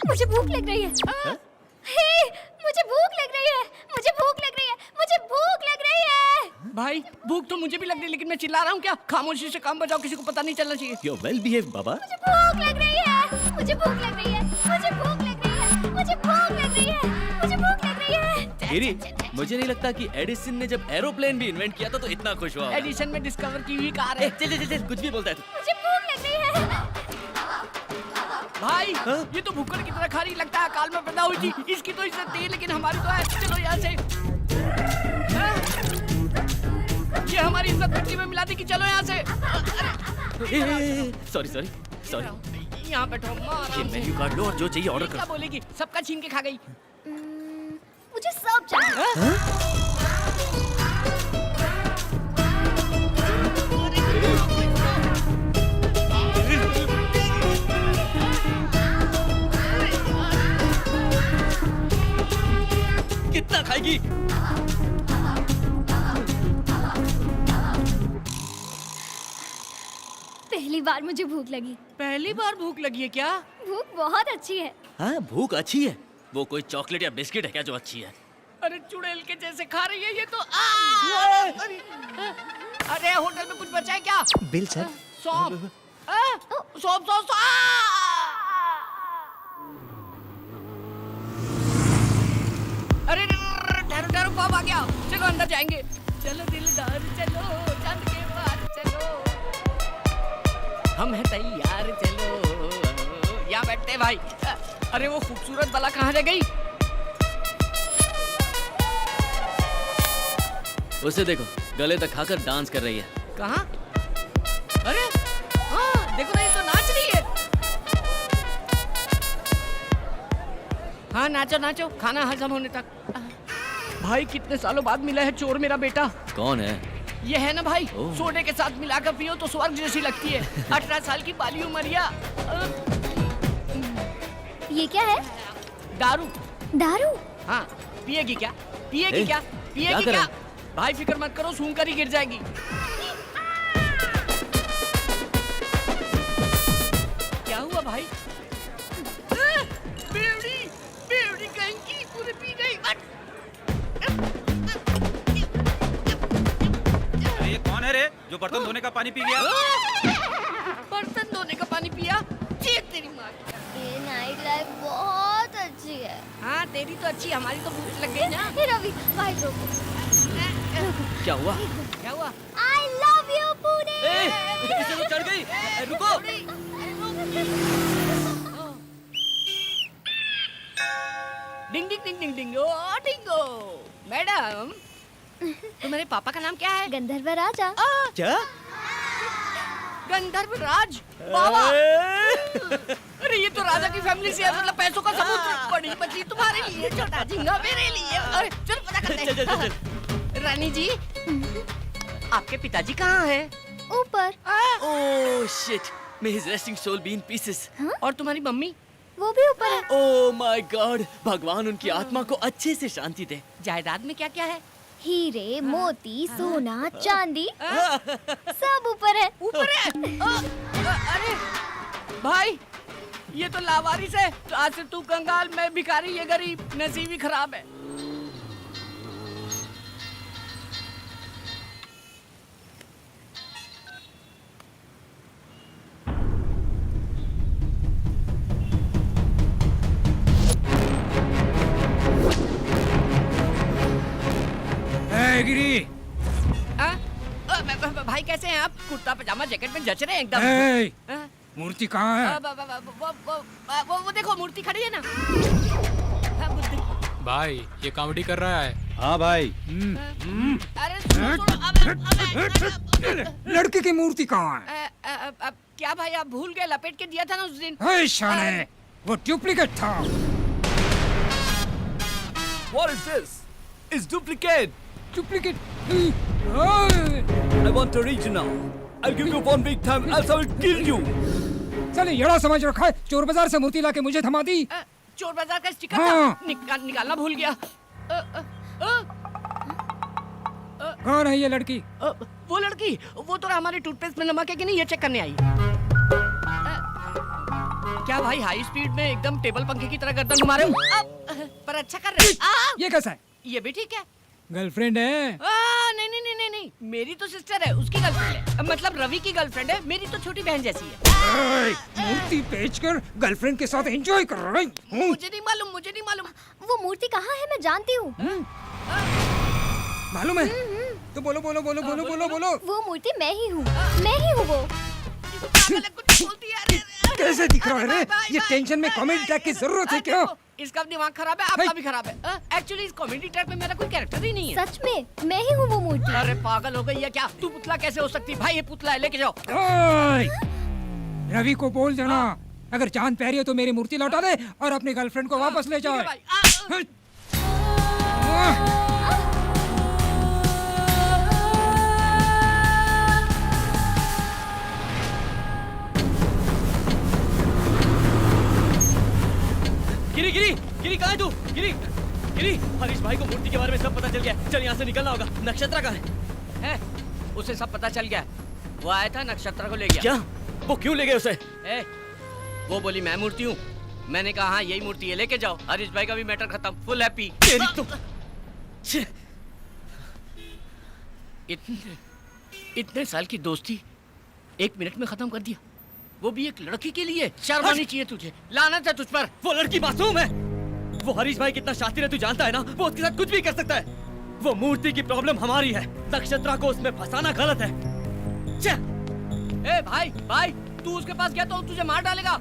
मुझे भूख लग रही है। हे, मुझे भूख लग रही है। मुझे भूख लग रही है। मुझे भूख लग रही है। भाई भूख तो मुझे भी लग रही है, लेकिन मैं चिल्ला रहा हूँ क्या? खामोशी से काम बजाओ, किसी को पता नहीं चलना चाहिए। You're well behaved, बाबा। मुझे भूख लग रही है। मुझे भूख लग रही है। मुझे भूख लग रही है। मुझे भूख लग रही है। मुझे भूख लग रही है। गिरी, मुझे नहीं लगता कि एडिसन ने जब एरोप्लेन भी इन्वेंट किया था तो इतना खुश हुआ होगा। एडिशन में डिस्कवर की हुई कार है। चल चल चल, कुछ भी बोलता है तू। मुझे भूख लग रही है। भाई ये तो भूखड़ की तरह खा रही लगता है, काल में पैदा हुई थी। इसकी तो इज्जत थी, लेकिन हमारी तो है। चलो यहाँ से। ये हमारी इज्जत मिट्टी में मिला दी कि चलो यहाँ से। Sorry sorry sorry. यहाँ बैठो, ये मेन्यू कार्ड लो और जो चाहिए ऑर्डर क्या करो। बोलेगी? सबका छीन के खा गई। मुझे सब चाहिए। कितना खाएगी? पहली बार मुझे भूख लगी। पहली बार भूख लगी है क्या? भूख बहुत अच्छी है। हाँ भूख अच्छी है। वो कोई चॉकलेट या बिस्किट है क्या जो अच्छी है? अरे चुड़ैल के जैसे खा रही है ये तो। अरे होटल में कुछ बचा है क्या? Bill sir. सौंफ। सौंफ सौंफ। अरे ठहरो ठहरो, पाप आ गया। चलो अंदर जाएंगे। चलो दिलदार चलो, चांद के पार चलो, हम हैं तैयार चलो। यहाँ बैठते हैं भाई। अरे वो खूबसूरत बाला कहाँ रह गई? उसे देखो, गले तक खाकर डांस कर रही है। कहाँ? अरे हाँ देखो ना, ये तो नाच रही है। हाँ नाचो नाचो, खाना हजम होने तक। भाई कितने सालों बाद मिला है चोर मेरा बेटा। कौन है? ये है ना भाई, ओह। सोडे के साथ मिलाकर पियो तो स्वर्ग जैसी लगती है। 18 साल की बाली उमरिया। ये क्या है? दारू। दारू? हाँ, पिएगी क्या? पिएगी ए, क्या? पिएगी क्या क्या? करा? भाई फिक्र मत करो, सूंघ कर ही गिर जाएगी। क्या हुआ भाई? बेवड़ी, बेवड़ी कहीं की पूरी पी गई। अरे ये कौन है रे जो बर्तन धोने का पानी पी गया? बर्तन धोने का पानी पिया? चेक तेरी माँ की। ये नाइट लाइफ बहुत अच्छी है। हाँ तेरी तो अच्छी, हमारी तो भूख लग गई ना। हे रवि, भाई रोको। क्या हुआ? क्या हुआ? I love you, Pune. इसे वो चढ़ गई। रुको। डिंग डिंग डिंग डिंग डिंग ओ डिंगो। मैडम, तुम्हारे पापा का नाम क्या है? गंधर्व राजा। क्या? गंधर्व राज बाबा। अरे ये तो राजा की फैमिली से है, मतलब पैसों का सबूत। बड़ी बची तुम्हारे लिए, छोटा झिंगा मेरे लिए। अरे चल पता करते हैं। रानी जी, आपके पिताजी कहाँ हैं? ऊपर। Oh shit, may his resting soul be in pieces. और तुम्हारी मम्मी? वो भी ऊपर है। ओह माय गॉड, भगवान उनकी आत्मा को अच्छे से शांति दे। जायदाद में क्या क्या है? हीरे, मोती, सोना, चांदी, सब ऊपर है। ऊपर है? अरे भाई, ये तो लावारिस है। तो आज से तू कंगाल, मैं भिखारी, ये गरीब, नसीब ही खराब है। गिरी। भाई कैसे हैं आप? कुर्ता पजामा जैकेट में जच रहे हैं एकदम। ए, हाँ? मूर्ति कहाँ है? वो देखो मूर्ति खड़ी है ना। हाँ, भाई ये कॉमेडी कर रहा है। हाँ भाई। अरे छोड़ो, लड़की की मूर्ति कहाँ है? क्या भाई आप भूल गए? लपेट के दिया था ना उस दिन। हे शाने, वो डुप्लीकेट था। What is this? It's duplicate. Duplicate. I want original. I'll give you 1 week time, else I will kill you. चले येड़ा समझ रखा है, चोर बाजार से मूर्ति लाके मुझे थमा दी। चोर बाजार का स्टिकर हाँ। था, निकालना भूल गया। कौन है ये लड़की? वो लड़की, वो तो हमारे टूथपेस्ट में नमक है कि नहीं, ये चेक करने आई। क्या भाई हाई स्पीड में एकदम टेबल पंखे की तरह गर्दन घुमा रहे हो? पर अच्छा कर रहे हो। ये कैसा है? ये भी ठीक है। गर्लफ्रेंड है? नहीं नहीं नहीं नहीं, मेरी तो सिस्टर है, उसकी गर्लफ्रेंड है। मतलब रवि की गर्लफ्रेंड है, मेरी तो छोटी बहन जैसी है। मूर्ति बेचकर गर्लफ्रेंड के साथ एंजॉय कर रही हूँ। मुझे नहीं मालूम, मुझे नहीं मालूम। वो मूर्ति कहाँ है? मैं जानती हूँ। मालूम है? तो बोलो बोलो बोलो बोलो बोलो बोलो। वो मूर्ति मैं ही हूँ, मैं ही हूँ वो। कुछ बोलती है। कैसे दिख रहा है रे? ये टेंशन में कॉमेडी ट्रैक की जरूरत है क्या? इसका दिमाग खराब है, आपका भी खराब है। एक्चुअली इस कॉमेडी ट्रैक में मेरा कोई कैरेक्टर ही नहीं है। सच में मैं ही हूँ वो मूर्ति। अरे पागल हो गई है क्या? तू पुतला कैसे हो सकती? भाई ये पुतला है, लेके जाओ। रवि को बोल देना, अगर जान प्यारी हो तो मेरी मूर्ति लौटा दे और अपनी गर्लफ्रेंड को वापस ले जाओ। गिरी गिरी गिरी, कहाँ है तू? गिरी गिरी, हरीश भाई को मूर्ति के बारे में सब पता चल गया है। चल यहाँ से निकलना होगा। नक्षत्रा कहाँ है? उसे सब पता चल गया। वो आया था, नक्षत्रा को ले गया। क्या? वो क्यों ले गए उसे? वो बोली मैं मूर्ति हूँ। मैंने कहा हाँ यही मूर्ति है, लेके जाओ। हरीश भाई का भी मैटर खत्म, फुल हैप्पी। इतने साल की दोस्ती 1 मिनट में खत्म कर दिया, वो भी एक लड़की के लिए। शर्म आनी चाहिए तुझे। लानत है तुझ पर। वो लड़की मासूम है। वो हरीश भाई कितना शातिर है तू जानता है ना? वो उसके साथ कुछ भी कर सकता है। वो मूर्ति की प्रॉब्लम हमारी है, नक्षत्रा को उसमें फंसाना गलत है। ए भाई भाई, तू उसके पास गया तो तुझे मार डालेगा।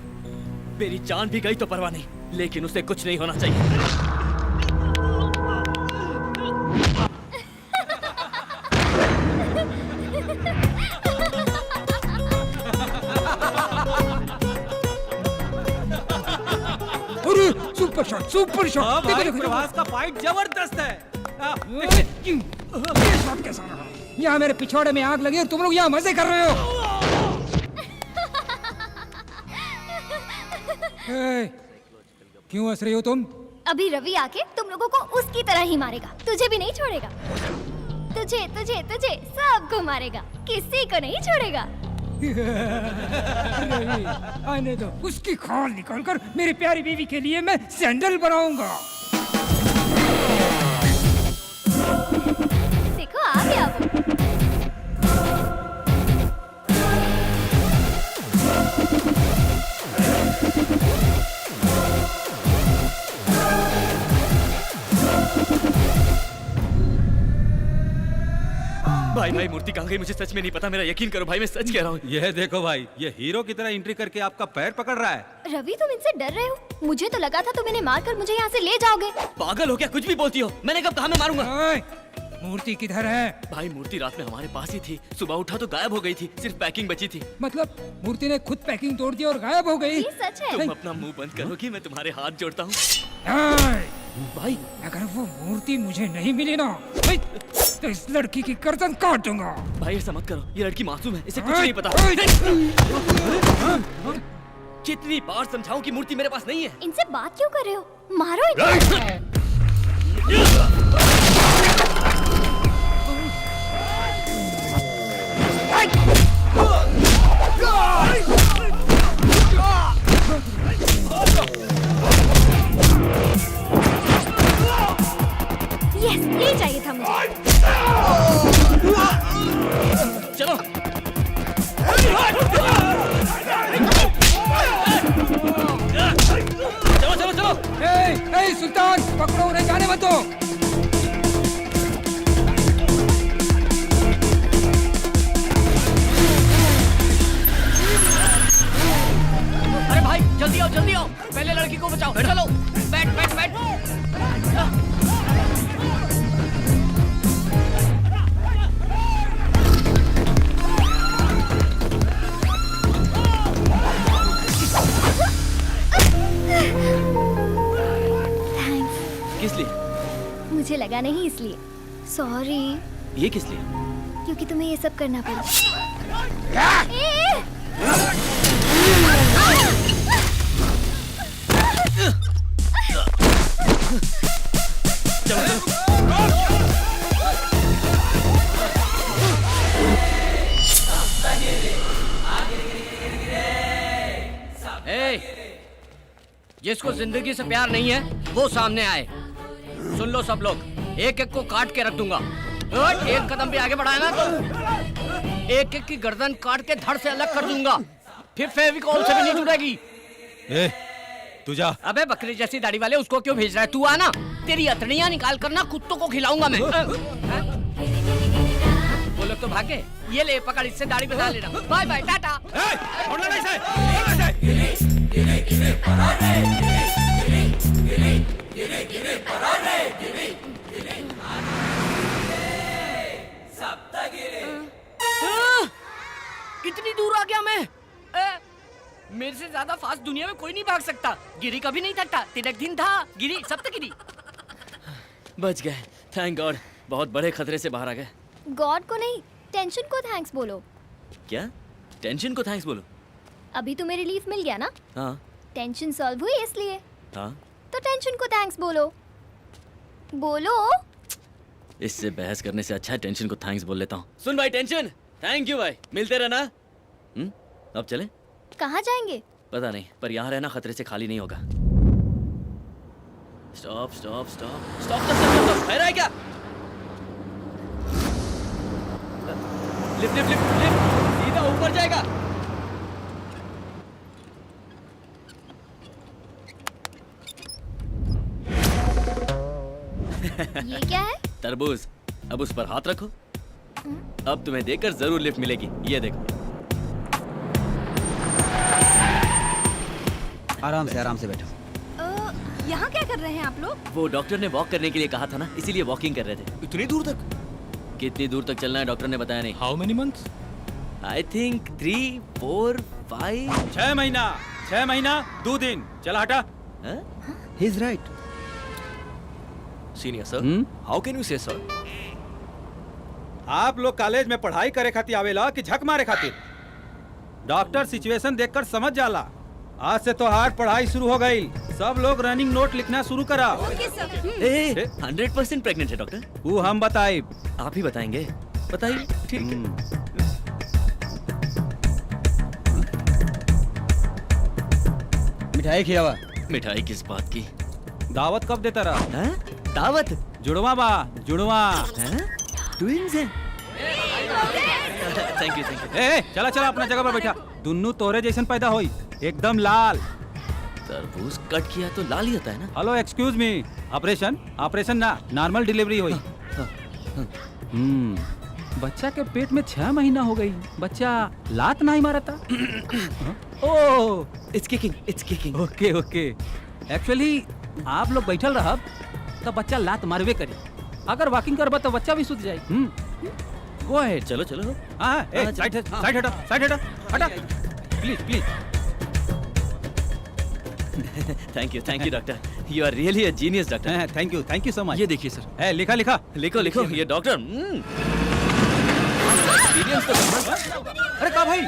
मेरी जान भी गई तो परवाह नहीं, लेकिन उसे कुछ नहीं होना चाहिए। Super shot, super shot. हाँ भाई, प्रभास का फाइट जबरदस्त है। ये शॉट कैसा रहा? यहाँ मेरे पिछवाड़े में आग लगी और तुम लोग यहाँ मजे कर रहे हो। क्यों हंस रही हो तुम? अभी रवि आके तुम लोगों को उसकी तरह ही मारेगा, तुझे भी नहीं छोड़ेगा। तुझे तुझे तुझे सबको मारेगा, किसी को नहीं छोड़ेगा। रवि, आने दो, उसकी खाल निकालकर मेरी प्यारी बीवी के लिए मैं सैंडल बनाऊंगा। देखो आ गया वो। भाई भाई मूर्ति कहाँ गई? मुझे सच में नहीं पता, मेरा यकीन करो भाई, मैं सच कह रहा हूँ। यह देखो भाई, ये हीरो की तरह एंट्री करके आपका पैर पकड़ रहा है। रवि तुम इनसे डर रहे हो? मुझे तो लगा था तुम इन्हें मारकर मुझे यहाँ से ले जाओगे। पागल हो क्या? कुछ भी बोलती हो? मैंने कब कहा मैं मारूंगा? मूर्ति किधर है? भाई मूर्ति रात में हमारे पास ही थी, सुबह उठा तो गायब हो गई थी, सिर्फ पैकिंग बची थी। मतलब मूर्ति ने खुद पैकिंग तोड़ दी और गायब हो गई? ये सच है। तुम अपना मुंह बंद करोगी? मैं तुम्हारे हाथ जोड़ता हूँ भाई। अगर वो मूर्ति मुझे नहीं मिली ना तो इस लड़की की गर्दन काट दूंगा। भाई ऐसा मत करो, ये लड़की मासूम है, इसे कुछ नहीं पता। कितनी बार समझाऊं कि मूर्ति मेरे पास नहीं है? इनसे बात क्यों कर रहे हो? मारो इन्हें। यस, ये चाहिए था मुझे। चलो चलो चलो चलो। ए सुल्तान, पकड़ो उन्हें, जाने मत दो। अरे भाई जल्दी आओ जल्दी आओ, पहले लड़की को बचाओ। चलो बैठ बैठ बैठ। किस लिए? मुझे लगा नहीं इसलिए। सॉरी। ये किस लिए? क्योंकि तुम्हें ये सब करना पड़ा। जिसको जिंदगी से प्यार नहीं है वो सामने आए। सुन लो सब लोग, एक एक को काट के रख दूंगा। एक कदम भी आगे बढ़ाएगा तो एक एक की गर्दन काट के धड़ से अलग कर दूंगा, फिर फेविकॉल से भी नहीं जुड़ेगी। तू जा। अबे बकरी जैसी दाढ़ी वाले, उसको क्यों भेज रहा है? तू आना, तेरी अतड़ियां निकाल कर ना कुत्तों को खिलाऊंगा मैं। वो लोग तो भागे। ये ले पकड़, इससे दाढ़ी बना लेना। बाय बाय टाटा। इतनी दूर आ गया मैं। मेरे से ज्यादा फास्ट दुनिया में कोई नहीं भाग सकता। गिरी कभी नहीं थकता, तिलक दिन था, गिरी सप्तगिरी। बच गए, थैंक गॉड। बहुत बड़े खतरे से बाहर आ गए। गॉड को नहीं, टेंशन को थैंक्स बोलो। क्या? टेंशन को थैंक्स बोलो? अभी तुम्हें रिलीफ मिल गया ना? हाँ। टेंशन सॉल्व हुई इसलिए। हाँ। तो टेंशन को थैंक्स बोलो। बोलो। इससे बहस करने से अच्छा है टेंशन को थैंक्स बोल लेता हूँ। सुन भाई टेंशन, थैंक यू भाई, मिलते रहना। अब चलें? कहाँ जाएंगे? पता नहीं, पर यहाँ रहना खतरे से खाली नहीं होगा। Stop stop stop stop stop. है क्या? लिफ्ट लिफ्ट लिफ्ट लिफ्ट, सीधा ऊपर जाएगा। ये क्या है? तरबूज। अब उस पर हाथ रखो। अब तुम्हें देखकर जरूर लिफ्ट मिलेगी। ये देखो। आराम से बैठो। यहाँ क्या कर रहे हैं आप लोग? वो डॉक्टर ने वॉक करने के लिए कहा था ना, इसीलिए वॉकिंग कर रहे थे। इतनी दूर तक? कितनी दूर तक चलना है डॉक्टर ने बताया नहीं। How many months? I think 3, 4, 5। 6 महीना 2 दिन। चला हटा। He's right. Senior sir, how can you से सर? आप लोग कॉलेज में पढ़ाई करे खातिर आवेला कि झक मारे खातिर? डॉक्टर सिचुएशन देखकर समझ जाला। आज से तो हार्ड पढ़ाई शुरू हो गई। सब लोग रनिंग नोट लिखना शुरू करा। 100% प्रेग्नेंट है डॉक्टर। वो हम बताए, आप ही बताएंगे। बताइए। ठीक है। मिठाई खिलावा। मिठाई किस बात की? दावत कब देता रहा? हैं? दावत? जुड़वा बा, जुड़वा। ट्विंस हैं? Thank you. चला चला अपना जगह पर बैठा। दुन्नू तोरे जैसन पैदा हुई, एकदम लाल। तरबूज कट किया तो लाल ही होता है ना? हेलो एक्सक्यूज मी, ऑपरेशन ना, नॉर्मल डिलीवरी हुई। बच्चा के पेट में 6 महीना हो गई, बच्चा लात नहीं मारा था। ओह, इट्स किकिंग। ओके। एक्चुअली आप लोग बैठल रहब तो बच्चा लात मारवे करी। अगर वॉकिंग करबा तो बच्चा भी सूत जाए। Go ahead. चलो। साइड हटा please. Thank you doctor. You are really a genius doctor. Thank you so much. ये देखिए सर। लिखा लिखो। ये डॉक्टर अरे का भाई?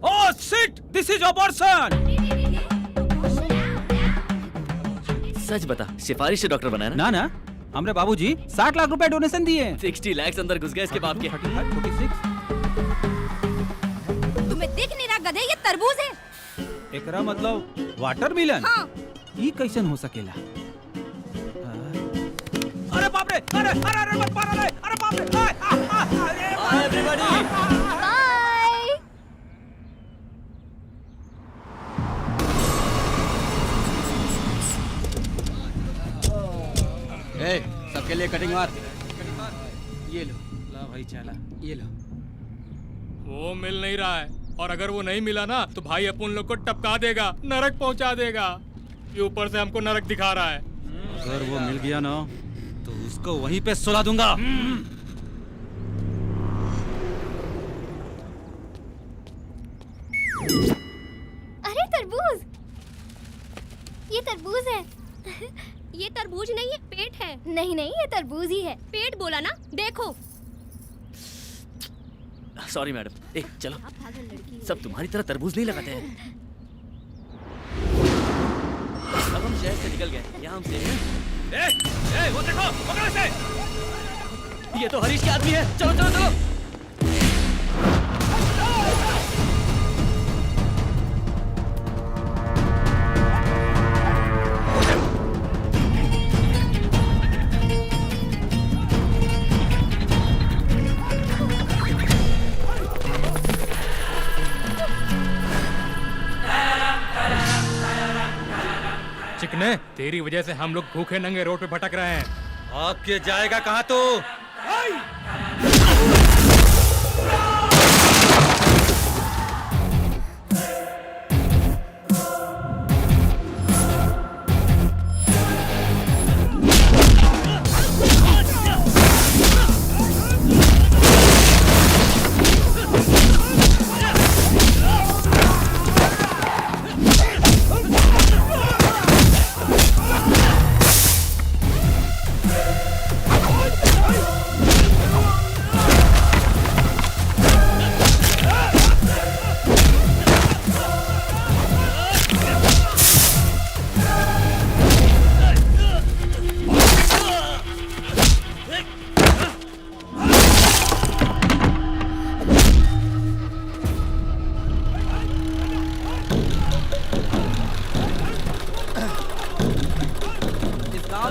Oh shit, this is abortion. सच बता, सिफारिश से डॉक्टर बनाया ना? हमरे बाबूजी 60 लाख रुपए डोनेशन दिए। 60 लाख अंदर घुस गए इसके बाप के। 46। तुम्हें दिख नहीं रहा गधे, ये तरबूज है। एकरा मतलब वाटरमेलन? हाँ। ये कैसन हो सकेला? अरे बाप रे, अरे मत मारो रे, अरे बाप रे। Bye everybody. बाय। सबके लिए कटिंग मार। ये लो, ला भाई चला, ये लो। वो मिल नहीं रहा है, और अगर वो नहीं मिला ना तो भाई अपन लोग को टपका देगा, नरक पहुंचा देगा। ये ऊपर से हमको नरक दिखा रहा है। अगर वो मिल गया ना तो उसको वहीं पे सुला दूंगा। अरे तरबूज, ये तरबूज है। ये तरबूज नहीं है, पेट है। नहीं, ये तरबूज ही है। पेट बोला ना, देखो। Sorry madam. चलो, सब तुम्हारी तरह तरबूज नहीं लगाते हैं। अब हम शहर से निकल गए, यहाँ हम सेफ हैं। वो देखो, पकड़ो इसे। ये तो हरीश के आदमी है। चलो। चिकने, तेरी वजह से हम लोग भूखे नंगे रोड पे भटक रहे हैं। आगे जाएगा कहाँ तू?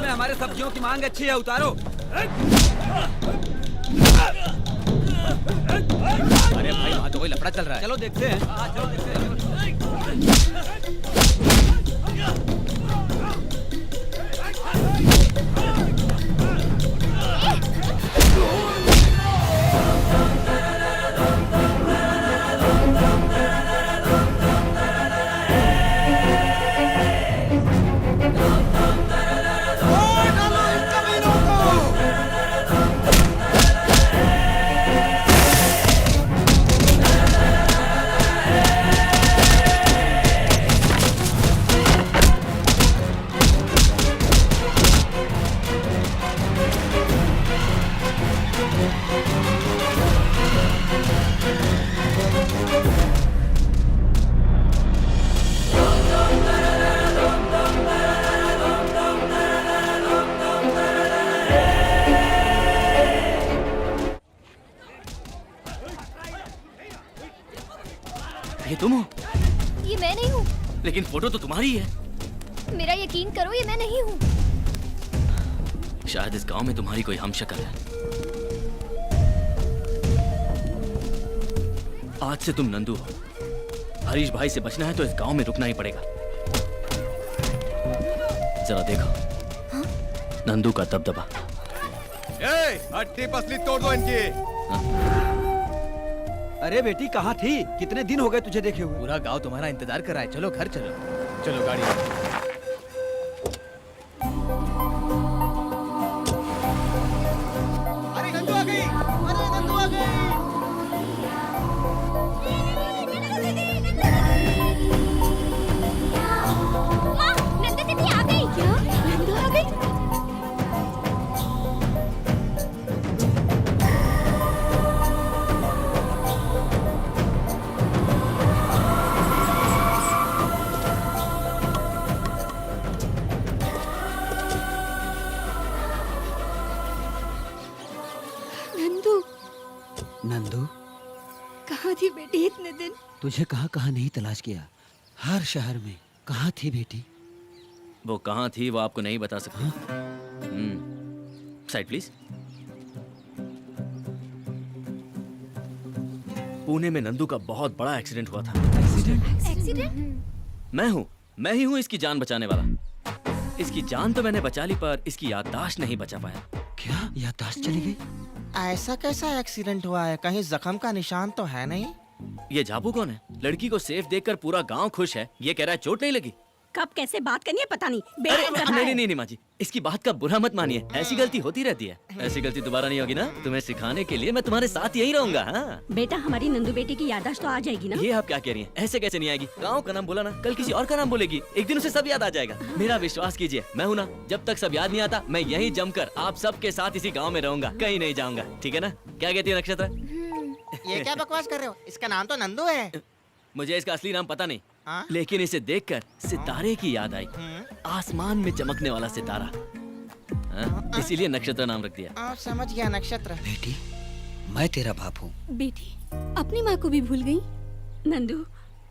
हमारे सब्जियों की मांग अच्छी है, उतारो। अरे भाई, वहाँ तो कोई लफड़ा चल रहा है। चलो देखते हैं। चलो देखते हैं। ये तुम हो? ये मैं नहीं हूँ। लेकिन फोटो तो तुम्हारी है। मेरा यकीन करो, ये मैं नहीं हूँ। शायद इस गांव में तुम्हारी कोई हमशक्ल है। आज से तुम नंदू हो। हरीश भाई से बचना है तो इस गांव में रुकना ही पड़ेगा। जरा देखो, नंदू का दबदबा। हड्डी पसली तोड़ दो इनकी। अरे बेटी कहाँ थी? कितने दिन हो गए तुझे देखे हुए? पूरा गांव तुम्हारा इंतजार कर रहा है। चलो घर चलो। चलो गाड़ी। अरे नंदू आ गई। अरे नंदू आ गई। माँ, नंदू दीदी आ गई। क्या? नंदू आ गई? नंदू, कहाँ थी बेटी इतने दिन? तुझे कहाँ कहाँ नहीं तलाश किया, हर शहर में। कहाँ थी बेटी? वो कहाँ थी वो आपको नहीं बता सकती। Side please. पुणे में नंदू का बहुत बड़ा एक्सीडेंट हुआ था। एक्सीडेंट? मैं ही हूँ इसकी जान बचाने वाला। इसकी जान तो मैंने बचा ली पर इसकी याददाश्त नहीं बचा पाया। क्या याददाश्त चली गई? ऐसा कैसा एक्सीडेंट हुआ है? कहीं जख्म का निशान तो है नहीं? ये झाबू कौन है? लड़की को सेफ देखकर पूरा गांव खुश है। ये कह रहा है चोट नहीं लगी। कब कैसे बात करनी है पता नहीं। नहीं माँ जी, इसकी बात का बुरा मत मानिए। ऐसी गलती होती रहती है। ऐसी गलती दोबारा नहीं होगी ना? तुम्हें सिखाने के लिए मैं तुम्हारे साथ यही रहूंगा। हाँ बेटा, हमारी नंदू बेटी की याददाश्त तो आ जाएगी ना? ये आप क्या कह रही हैं? ऐसे कैसे नहीं आएगी? गांव का नाम बोला ना, कल किसी और का नाम बोलेगी। एक दिन उसे सब याद आ जाएगा। मेरा विश्वास कीजिए, मैं हूँ ना। जब तक सब याद नहीं आता मैं यहीं जमकर आप सबके साथ इसी गाँव में रहूंगा, कहीं नहीं जाऊंगा। ठीक है ना? क्या कहती है नक्षत्र? ये क्या बकवास कर रहे हो? इसका नाम तो नंदू है। मुझे इसका असली नाम पता नहीं, लेकिन इसे देखकर सितारे की याद आई। आसमान में चमकने वाला सितारा, इसीलिए नक्षत्र नाम रख दिया। समझ गया नक्षत्र। बेटी, मैं तेरा बाप हूँ। बेटी अपनी माँ को भी भूल गई? नंदू,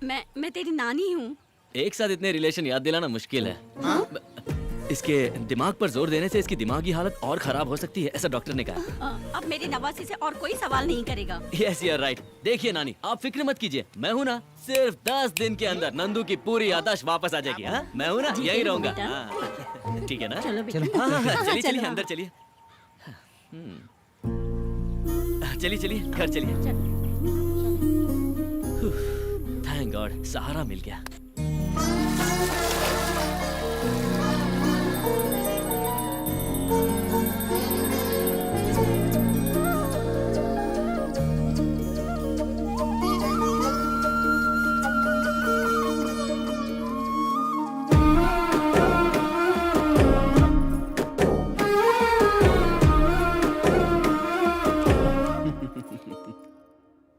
मैं तेरी नानी हूँ। एक साथ इतने रिलेशन याद दिलाना मुश्किल है। इसके दिमाग पर जोर देने से इसकी दिमागी हालत और खराब हो सकती है, ऐसा डॉक्टर ने कहा। अब मेरी नवासी से और कोई सवाल नहीं करेगा। Yes, you are right. देखिए नानी, आप फिक्र मत कीजिए, मैं हूँ ना। सिर्फ 10 दिन के अंदर नंदू की पूरी याददाश्त वापस आ जाएगी। हाँ, मैं हूँ ना, यही रहूंगा। ठीक है ना? चलो चलिए चलिए अंदर चलिए। चलिए चलिए घर चलिए। थैंक गॉड, सहारा मिल गया।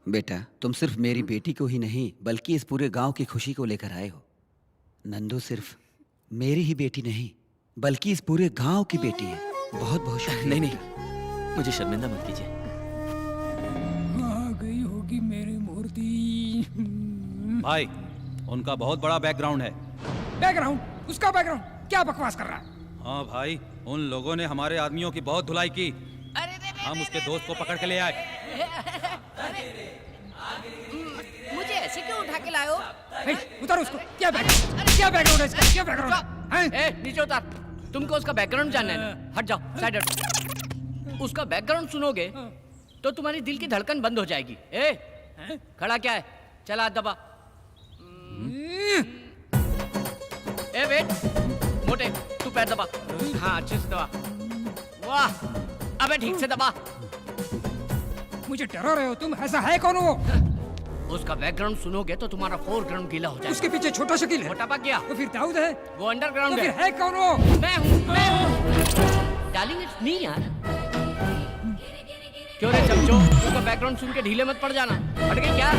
बेटा, तुम सिर्फ मेरी बेटी को ही नहीं बल्कि इस पूरे गांव की खुशी को लेकर आए हो। नंदू सिर्फ मेरी ही बेटी नहीं बल्कि इस पूरे गांव की बेटी है। बहुत बहुत शुक्रिया। नहीं, मुझे शर्मिंदा मत कीजिए। आ गई होगी मेरी मूर्ति। भाई, उनका बहुत बड़ा बैकग्राउंड है। बैकग्राउंड? उसका बैकग्राउंड? क्या बकवास कर रहा है? हाँ भाई, उन लोगों ने हमारे आदमियों की बहुत धुलाई की। हम उसके दोस्त को पकड़ के ले आए। मुझे ऐसे क्यों उठा के लाए हो? उतारो उसको। क्या बैकग्राउंड है इसका? क्या बैकग्राउंड है? नीचे उतार। तुमको उसका बैकग्राउंड जानना है ना? हट जाओ, साइड हट। उसका बैकग्राउंड सुनोगे तो तुम्हारी दिल की धड़कन बंद हो जाएगी। खड़ा क्या है? चला हाथ दबा। वेट, मोटे तू पैर दबा। हाँ, अच्छे से दबा। वाह, अबे ठीक से दबा। मुझे डरा रहे हो तुम? ऐसा है कौन वो? उसका बैकग्राउंड सुनोगे तो तुम्हारा फोरग्राउंड गीला हो जाएगा। उसके पीछे छोटा शकील है। मोटा पक गया। तो फिर दाऊद है? वो अंडरग्राउंड तो है। फिर है कौन वो? मैं हूँ। डार्लिंग, इट्स मी यार। क्यों रे चमचो, उसका बैकग्राउंड सुन के ढीले मत पड़ जाना। हट गई क्या?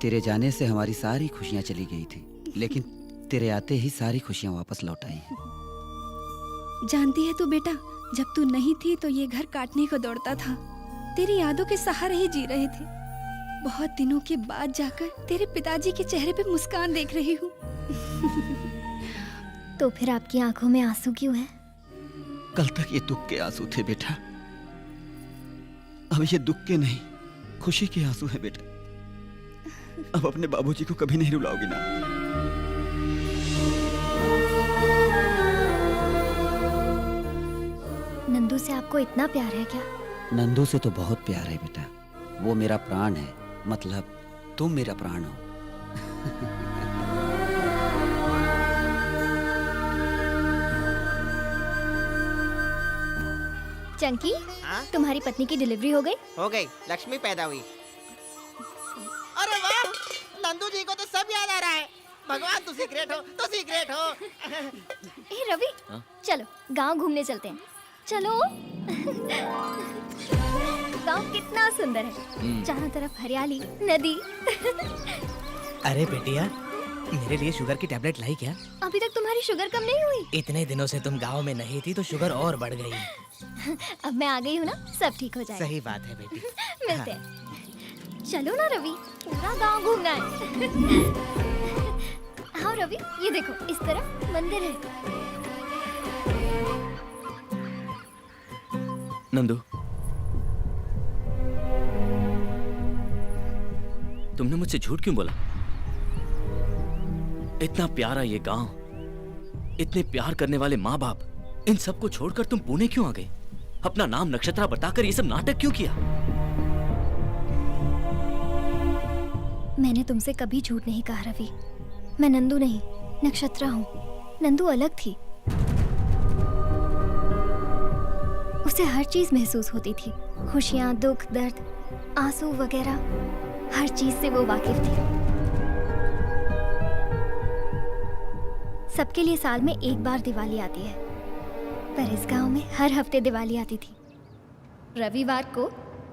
तेरे जाने से हमारी सारी खुशियां चली गई थी, लेकिन तेरे आते ही सारी खुशियां वापस लौट आई हैं। जानती है तू बेटा, जब तू नहीं थी तो ये घर काटने को दौड़ता था। तेरी यादों के सहारे ही जी रहे थे। बहुत दिनों के बाद जाकर तेरे पिताजी के चेहरे पे मुस्कान देख रही हूँ। तो फिर आपकी आंखों में आंसू क्यों है? कल तक ये दुख के आंसू थे बेटा, अब ये दुख के नहीं, खुशी के आंसू हैं बेटा। अब अपने बाबूजी को कभी नहीं रुलाओगी ना? नंदू से आपको इतना प्यार है क्या? नंदू से तो बहुत प्यार है बेटा, वो मेरा प्राण है, मतलब तुम मेरा प्राण हो। चंकी, तुम्हारी पत्नी की डिलीवरी हो गई? हो गई, लक्ष्मी पैदा हुई। अरे वाह, नंदू जी को तो सब याद आ रहा है। भगवान तू सीक्रेट हो, तू सीक्रेट हो। ए रवि, चलो गांव घूमने चलते हैं। चलो। गांव कितना सुंदर है, चारों तरफ हरियाली, नदी। अरे बेटिया, मेरे लिए शुगर की टैबलेट लाई क्या? अभी तक तुम्हारी शुगर कम नहीं हुई? इतने दिनों से तुम गांव में नहीं थी तो शुगर और बढ़ गई। अब मैं आ गई हूँ ना, सब ठीक हो जाएगा। सही बात है बेटी। मिलते हैं। चलो ना रवि, पूरा गांव घूमना है। हाँ रवि, ये देखो, इस तरफ मंदिर है। नंदू, तुमने मुझसे झूठ क्यों बोला? इतना प्यारा ये गांव, इतने प्यार करने वाले माँ बाप, इन सबको छोड़कर तुम पुणे क्यों आ गई? अपना नाम नक्षत्रा बताकर ये सब नाटक क्यों किया? मैंने तुमसे कभी झूठ नहीं कहा रवि। मैं नंदू नहीं, नक्षत्रा हूँ। नंदू अलग थी, उसे हर चीज महसूस होती थी, खुशियाँ, दुख, दर्द, आंसू वगैरह, हर चीज से वो वाकिफ थी। सबके लिए साल में एक बार दिवाली आती है, पर इस गांव में हर हफ्ते दिवाली आती थी। रविवार को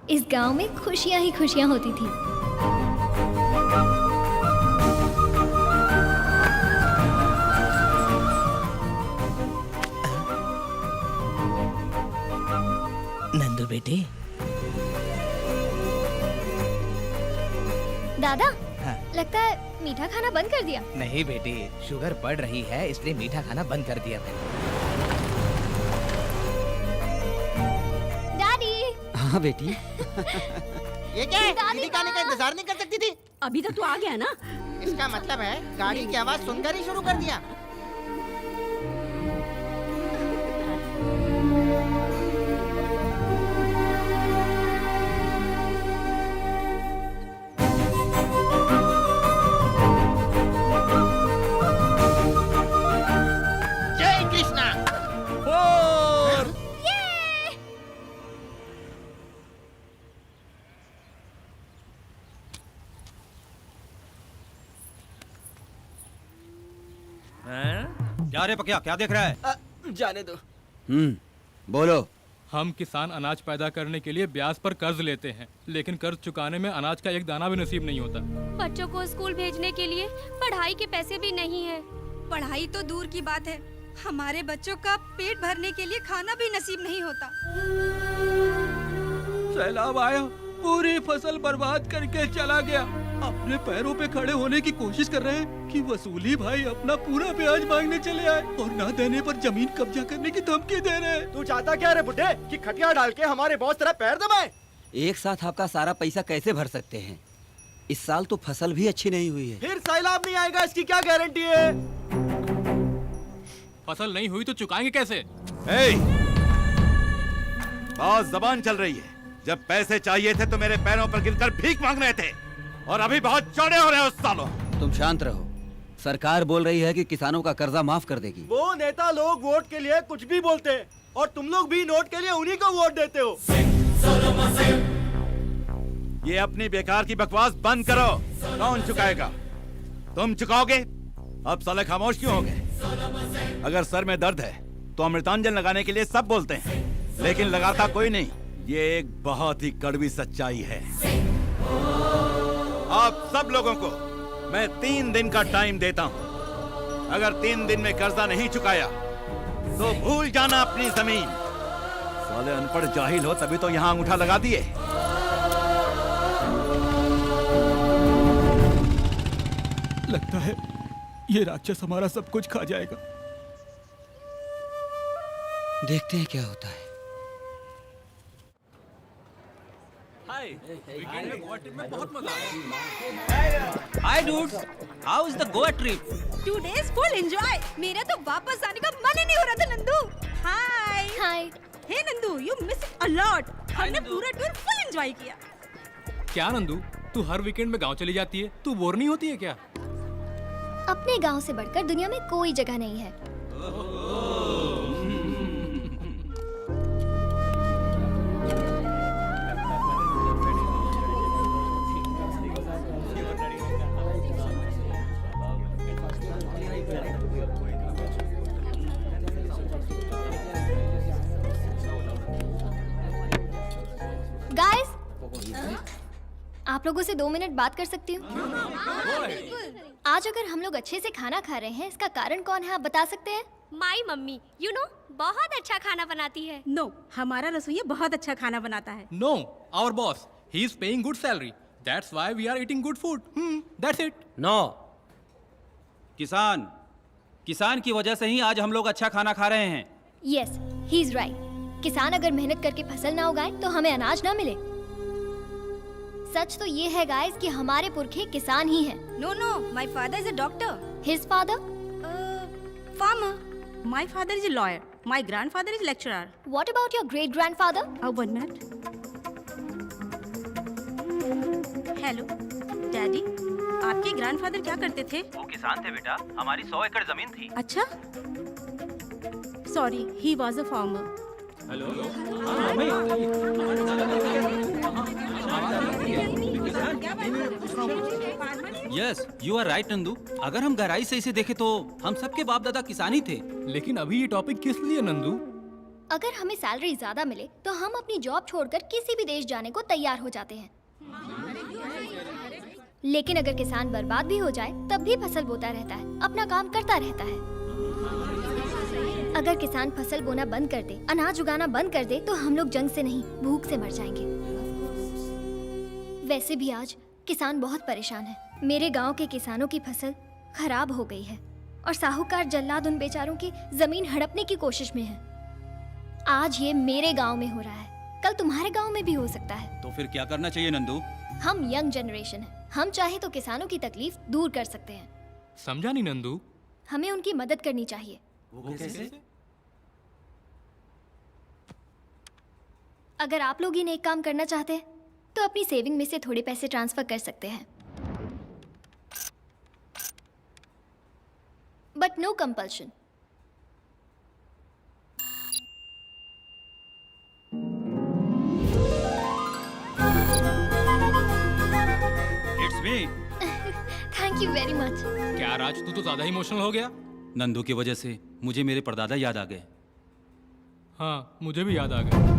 इस गांव में खुशियां ही खुशियां होती थी। नंदू बेटी। दादा, हाँ। लगता है मीठा खाना बंद कर दिया। नहीं बेटी, शुगर बढ़ रही है इसलिए मीठा खाना बंद कर दिया मैंने। डैडी। हाँ बेटी। ये क्या है? दीदी का आने का इंतजार नहीं कर सकती थी? अभी तक तो आ गया ना। इसका मतलब है गाड़ी की आवाज सुनकर ही शुरू कर दिया। जय कृष्णा। क्या रे पकिया, क्या देख रहा है? जाने दो। बोलो। हम किसान अनाज पैदा करने के लिए ब्याज पर कर्ज लेते हैं, लेकिन कर्ज चुकाने में अनाज का एक दाना भी नसीब नहीं होता। बच्चों को स्कूल भेजने के लिए पढ़ाई के पैसे भी नहीं है। पढ़ाई तो दूर की बात है, हमारे बच्चों का पेट भरने के लिए खाना भी नसीब नहीं होता। सैलाब आया, पूरी फसल बर्बाद करके चला गया। अपने पैरों पे खड़े होने की कोशिश कर रहे हैं कि वसूली भाई अपना पूरा ब्याज मांगने चले आए और ना देने पर जमीन कब्जा करने की धमकी दे रहे हैं। तू चाहता क्या रे बुड्ढे, कि खटिया डाल के हमारे बॉस तेरा पैर दबाए? एक साथ आपका सारा पैसा कैसे भर सकते हैं? इस साल तो फसल भी अच्छी नहीं हुई है। फिर सैलाब नहीं आएगा इसकी क्या गारंटी है? फसल नहीं हुई तो चुकाएंगे कैसे? बहुत जबान चल रही है। जब पैसे चाहिए थे तो मेरे पैरों पर गिरकर भीख मांग रहे थे, और अभी बहुत चौड़े हो रहे हो सालों। तुम शांत रहो, सरकार बोल रही है कि किसानों का कर्जा माफ कर देगी। वो नेता लोग वोट के लिए कुछ भी बोलते हैं और तुम लोग भी नोट के लिए उन्हीं को वोट देते हो। ये अपनी बेकार की बकवास बंद करो। कौन चुकाएगा? तुम चुकाओगे? अब साले खामोश क्यों हो गए? अगर सर में दर्द है तो अमृतांजन लगाने के लिए सब बोलते हैं, लेकिन लगाता कोई नहीं। ये एक बहुत ही कड़वी सच्चाई है। आप सब लोगों को मैं 3 दिन का टाइम देता हूं। अगर 3 दिन में कर्जा नहीं चुकाया तो भूल जाना अपनी जमीन। साले अनपढ़ जाहिल हो तभी तो यहां अंगूठा लगा दिए। लगता है ये राक्षस हमारा सब कुछ खा जाएगा। देखते हैं क्या होता है। Hi dudes, how is the Goa trip? 2 days full enjoy। मेरा तो वापस आने का मन ही नहीं हो रहा था Nandu. Hi hi. Hey Nandu, you miss a lot. हमने पूरा टूर फुल एंजॉय किया। क्या नंदू, तू हर वीकेंड में गांव चली जाती है, तू बोर नहीं होती है क्या? अपने गांव से बढ़कर दुनिया में कोई जगह नहीं है। गाइस, आप लोगों से 2 मिनट बात कर सकती हूँ? आज अगर हम लोग अच्छे से खाना खा रहे हैं, इसका कारण कौन है, आप बता सकते हैं? माई मम्मी, यू नो, बहुत अच्छा खाना बनाती है। नो, हमारा रसोइया बहुत अच्छा खाना बनाता है। No, our boss, he is paying good salary. That's why we are eating good food. That's it. No, किसान की वजह से ही आज हम लोग अच्छा खाना खा रहे हैं। Yes, he is right. किसान अगर मेहनत करके फसल ना उगाए तो हमें अनाज ना मिले। सच तो ये है गाइस कि हमारे पुरखे किसान ही हैं। No no, my father is a doctor. His father? Farmer. My father is a lawyer. My grandfather is lecturer. What about your great grandfather? 1 minute. Hello daddy, आपके ग्रैंडफादर क्या करते थे? वो किसान थे बेटा, हमारी 100 एकड़ जमीन थी। अच्छा, sorry, he was a farmer. Yes, you are right Nandu. अगर हम गहराई से इसे देखें तो हम सबके बाप दादा किसान ही थे। लेकिन अभी ये टॉपिक किस लिए नंदू? अगर हमें सैलरी ज्यादा मिले तो हम अपनी जॉब छोड़कर किसी भी देश जाने को तैयार हो जाते हैं। लेकिन अगर किसान बर्बाद भी हो जाए तब भी फसल बोता रहता है, अपना काम करता रहता है। अगर किसान फसल बोना बंद कर दे, अनाज उगाना बंद कर दे, तो हम लोग जंग से नहीं, भूख से मर जाएंगे। वैसे भी आज किसान बहुत परेशान है। मेरे गांव के किसानों की फसल खराब हो गई है और साहूकार जल्लाद उन बेचारों की जमीन हड़पने की कोशिश में है। आज ये मेरे गांव में हो रहा है, कल तुम्हारे गांव में भी हो सकता है। तो फिर क्या करना चाहिए नंदू? हम यंग जनरेशन है, हम चाहे तो किसानों की तकलीफ दूर कर सकते हैं। समझा नहीं नंदू? हमें उनकी मदद करनी चाहिए। वो कैसे? अगर आप लोग ही नेक काम करना चाहते हैं तो अपनी सेविंग में से थोड़े पैसे ट्रांसफर कर सकते हैं, but no compulsion. It's me. Thank you very much. क्या राज, तू तो ज्यादा इमोशनल हो गया। नंदू की वजह से मुझे मेरे परदादा याद आ गए। हाँ, मुझे भी याद आ गया।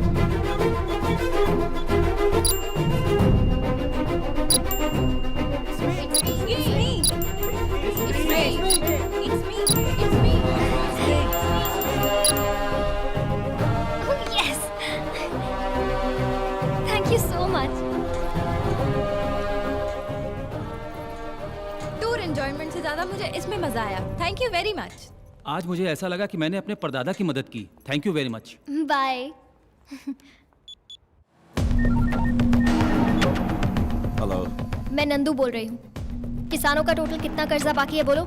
Thank you so much. Tour enjoyment से ज्यादा मुझे इसमें मजा आया। Thank you very much. आज मुझे ऐसा लगा कि मैंने अपने परदादा की मदद की। Thank you very much. Bye. Hello, मैं नंदू बोल रही हूँ। किसानों का टोटल कितना कर्जा बाकी है बोलो?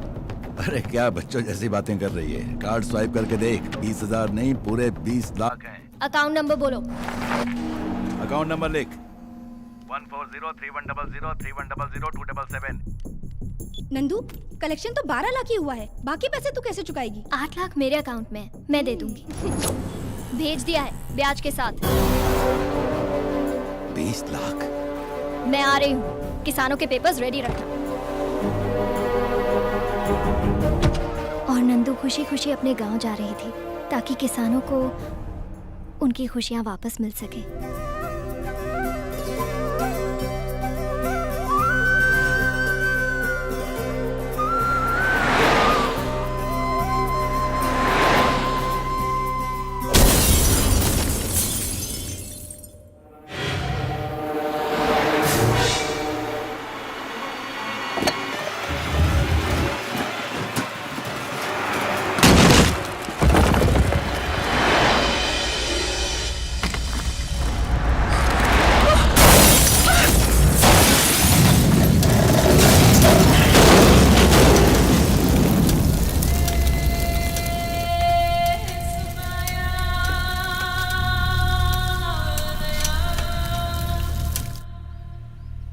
अरे क्या बच्चों जैसी बातें कर रही है। कार्ड स्वाइप करके देख, 20,000 नहीं पूरे 20 लाख हैं। अकाउंट नंबर बोलो। अकाउंट नंबर लिख। 1403100310027। नंदू, कलेक्शन तो 12 लाख ही हुआ है, बाकी पैसे तू कैसे चुकाएगी? 8 लाख मेरे अकाउंट में है, मैं दे दूंगी। भेज दिया है ब्याज के साथ। 20 लाख? मैं आ रही हूँ। किसानों के पेपर्स रेडी रखना। और नंदू खुशी खुशी अपने गांव जा रही थी ताकि किसानों को उनकी खुशियाँ वापस मिल सके।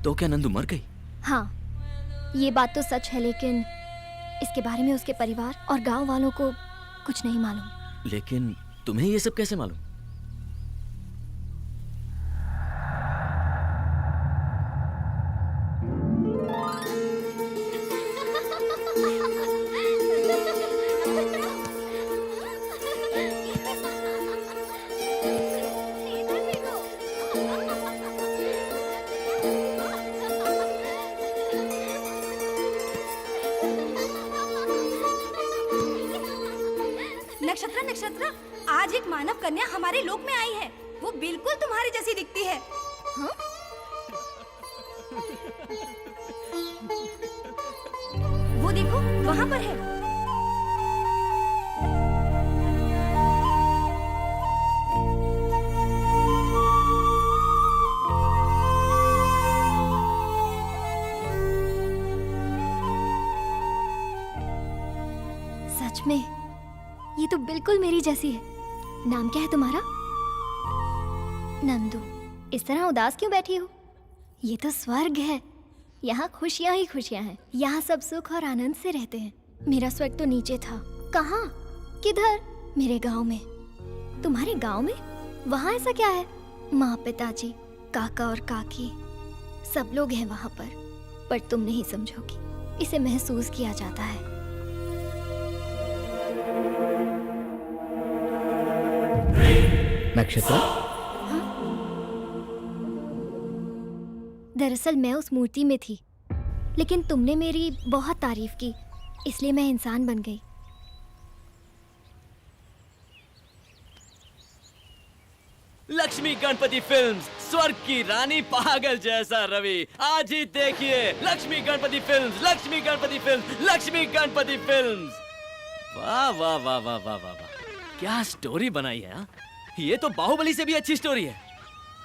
तो क्या नंदू मर गई? हाँ, ये बात तो सच है, लेकिन इसके बारे में उसके परिवार और गांव वालों को कुछ नहीं मालूम। लेकिन तुम्हें ये सब कैसे मालूम? नक्षत्र नक्षत्र, आज एक मानव कन्या हमारे लोक में आई है। वो बिल्कुल तुम्हारे जैसी दिखती है। हाँ? वो देखो वहाँ पर है। सच में ये तो बिल्कुल मेरी जैसी है। नाम क्या है तुम्हारा? नंदू। इस तरह उदास क्यों बैठी हो? ये तो स्वर्ग है। यहाँ खुशियाँ ही खुशियाँ हैं। यहाँ सब सुख और आनंद से रहते हैं। मेरा स्वर्ग तो नीचे था। कहाँ? किधर? मेरे गांव में। तुम्हारे गांव में? वहाँ ऐसा क्या है? माँ, पिताजी, काका और काकी सब लोग हैं वहाँ पर तुम नहीं समझोगी। इसे महसूस किया जाता है। नक्षत्र? दरअसल मैं उस मूर्ति में थी, लेकिन तुमने मेरी बहुत तारीफ की, इसलिए मैं इंसान बन गई। लक्ष्मी गणपति फिल्म्स, स्वर्ग की रानी पागल जैसा रवि। आज ही देखिए Lakshmi Ganpati films, Lakshmi Ganpati films, Lakshmi Ganpati films. वाह वाह वाह वाह वाह वाह वाह, क्या स्टोरी बनाई है। हा? ये तो बाहुबली से भी अच्छी स्टोरी है।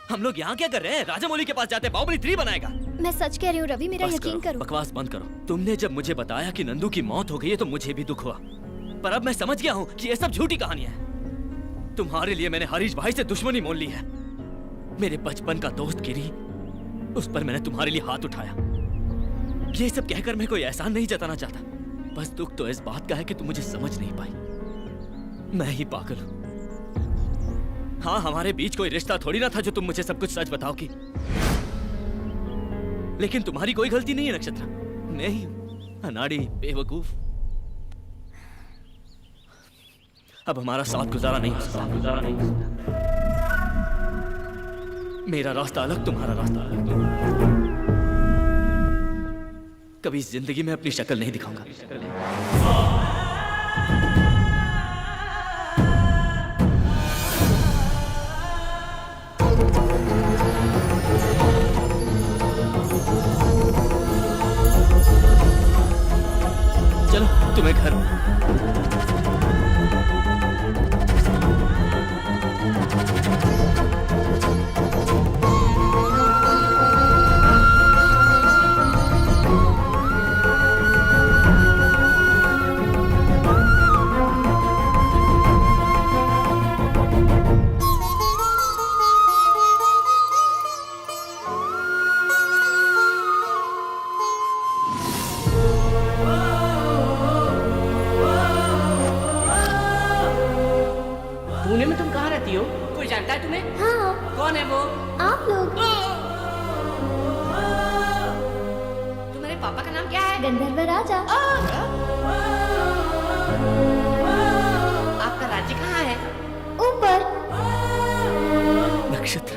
हम लोग यहाँ क्या कर रहे हैं? राजामौली के पास जाते, बाहुबली 3 बनाएगा। मैं सच कह रही हूँ रवि, मेरा यकीन करो। बकवास बंद करो। तुमने जब मुझे बताया कि नंदू की मौत हो गई है तो मुझे भी दुख हुआ, पर अब मैं समझ गया हूँ कि ये सब झूठी कहानियां हैं। तुम्हारे लिए मैंने हरीश भाई से दुश्मनी मोल ली है। मेरे बचपन का दोस्त गिरी, उस पर मैंने तुम्हारे लिए हाथ उठाया। ये सब कहकर मैं कोई एहसान नहीं जताना चाहता, बस दुख तो इस बात का है कि तुम मुझे समझ नहीं पाई। मैं ही पागल हूं। हाँ, हमारे बीच कोई रिश्ता थोड़ी ना था जो तुम मुझे सब कुछ सच बताओगी। लेकिन तुम्हारी कोई गलती नहीं है नक्षत्र, मैं ही हूं अनाड़ी, बेवकूफ। अब हमारा साथ गुजारा नहीं हो सकता। मेरा रास्ता अलग, तुम्हारा रास्ता अलग। कभी जिंदगी में अपनी शक्ल नहीं दिखाऊंगा। चलो तुम्हें घर गंधर्व राजा। आपका राज्य कहाँ है? ऊपर। नक्षत्र,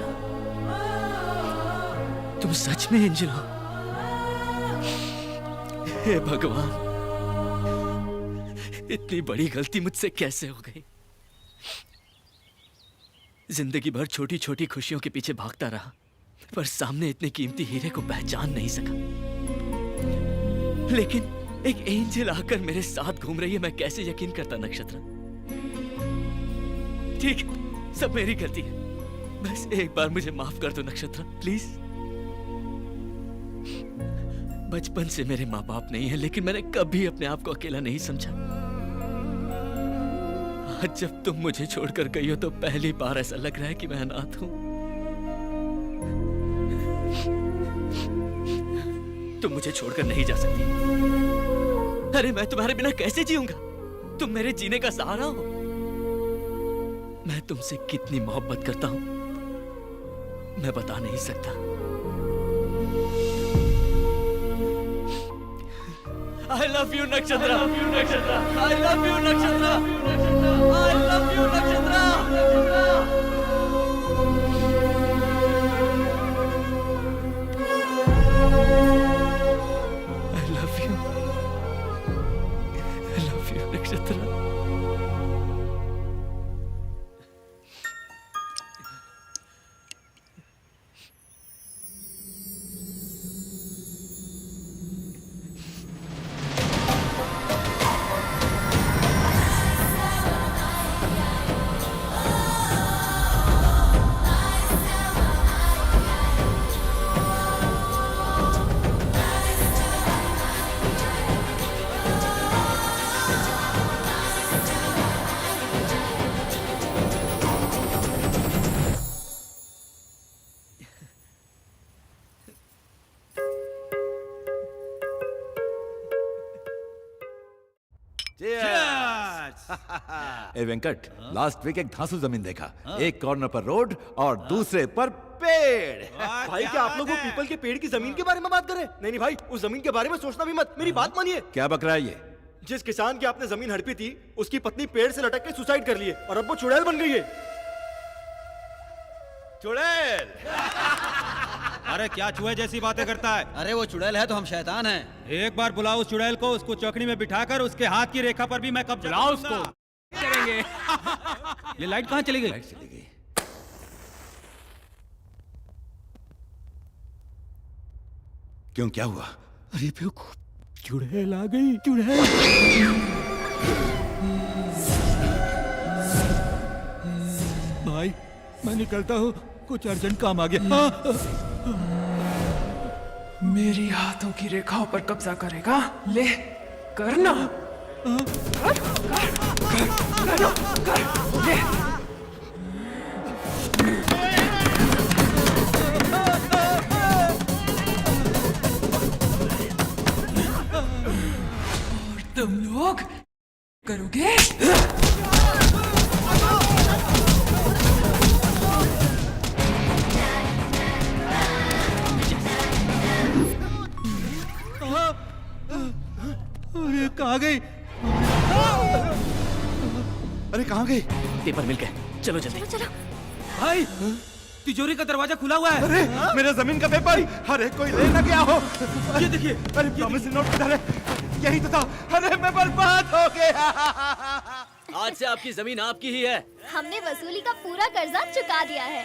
तुम सच में एंजल हो? हे भगवान, इतनी बड़ी गलती मुझसे कैसे हो गई? जिंदगी भर छोटी छोटी खुशियों के पीछे भागता रहा, पर सामने इतने कीमती हीरे को पहचान नहीं सका। लेकिन एक एंजल आकर मेरे साथ घूम रही है, मैं कैसे यकीन करता नक्षत्र? ठीक, सब मेरी गलती है। बस एक बार मुझे माफ कर दो नक्षत्र, प्लीज। बचपन से मेरे माँ बाप नहीं है, लेकिन मैंने कभी अपने आप को अकेला नहीं समझा। आज जब तुम मुझे छोड़कर गई हो तो पहली बार ऐसा लग रहा है कि मैं अनाथ हूं। तुम मुझे छोड़कर नहीं जा सकती। अरे मैं तुम्हारे बिना कैसे जीऊंगा? तुम मेरे जीने का सहारा हो। मैं तुमसे कितनी मोहब्बत करता हूं मैं बता नहीं सकता। I love you नक्षत्र। I love you नक्षत्र। I love you नक्षत्र। I love you नक्षत्र। ए वेंकट, लास्ट वीक एक धांसू जमीन देखा। एक कॉर्नर पर रोड और दूसरे पर पेड़। भाई क्या आप लोग वो पीपल के पेड़ की जमीन के बारे में बात कर रहे हैं? नहीं नहीं भाई, उस जमीन के बारे में सोचना भी मत। मेरी बात मानिए। क्या बक रहा है ये? जिस किसान की आपने जमीन हड़पी थी, उसकी पत्नी पेड़ से लटक के सुसाइड कर लिए और अब वो चुड़ैल बन गई है। चुड़ैल? अरे क्या चूहे जैसी बातें करता है? अरे वो चुड़ैल है तो हम शैतान हैं। एक बार बुलाओ उस चुड़ैल को, उसको चौकड़ी में बिठाकर उसके हाथ की रेखा पर भी मैं कब्जा बुलाओ उसको। करेंगे। ये लाइट कहाँ चली गई? चली गई। क्यों, क्या हुआ? अरे बेवकूफ, चुड़ैल आ गई। चुड़ैल। भाई मैं निकलता हूँ, कुछ अर्जेंट काम आ गया। मेरी हाथों की रेखाओं पर कब्जा करेगा? ले करना। ले। और तुम लोग करोगे? अरे कहाँ गई? अरे कहाँ गई? पेपर मिल गए, चलो जल्दी। चलो। भाई तिजोरी का दरवाजा खुला हुआ है। अरे मेरा जमीन का पेपर। अरे कोई ले ना गया हो। ये देखिए। अरे प्रॉमिसरी नोट किधर है? यही तो था। अरे मैं बर्बाद हो गया। आज से आपकी जमीन आपकी ही है। हमने वसूली का पूरा कर्जा चुका दिया है।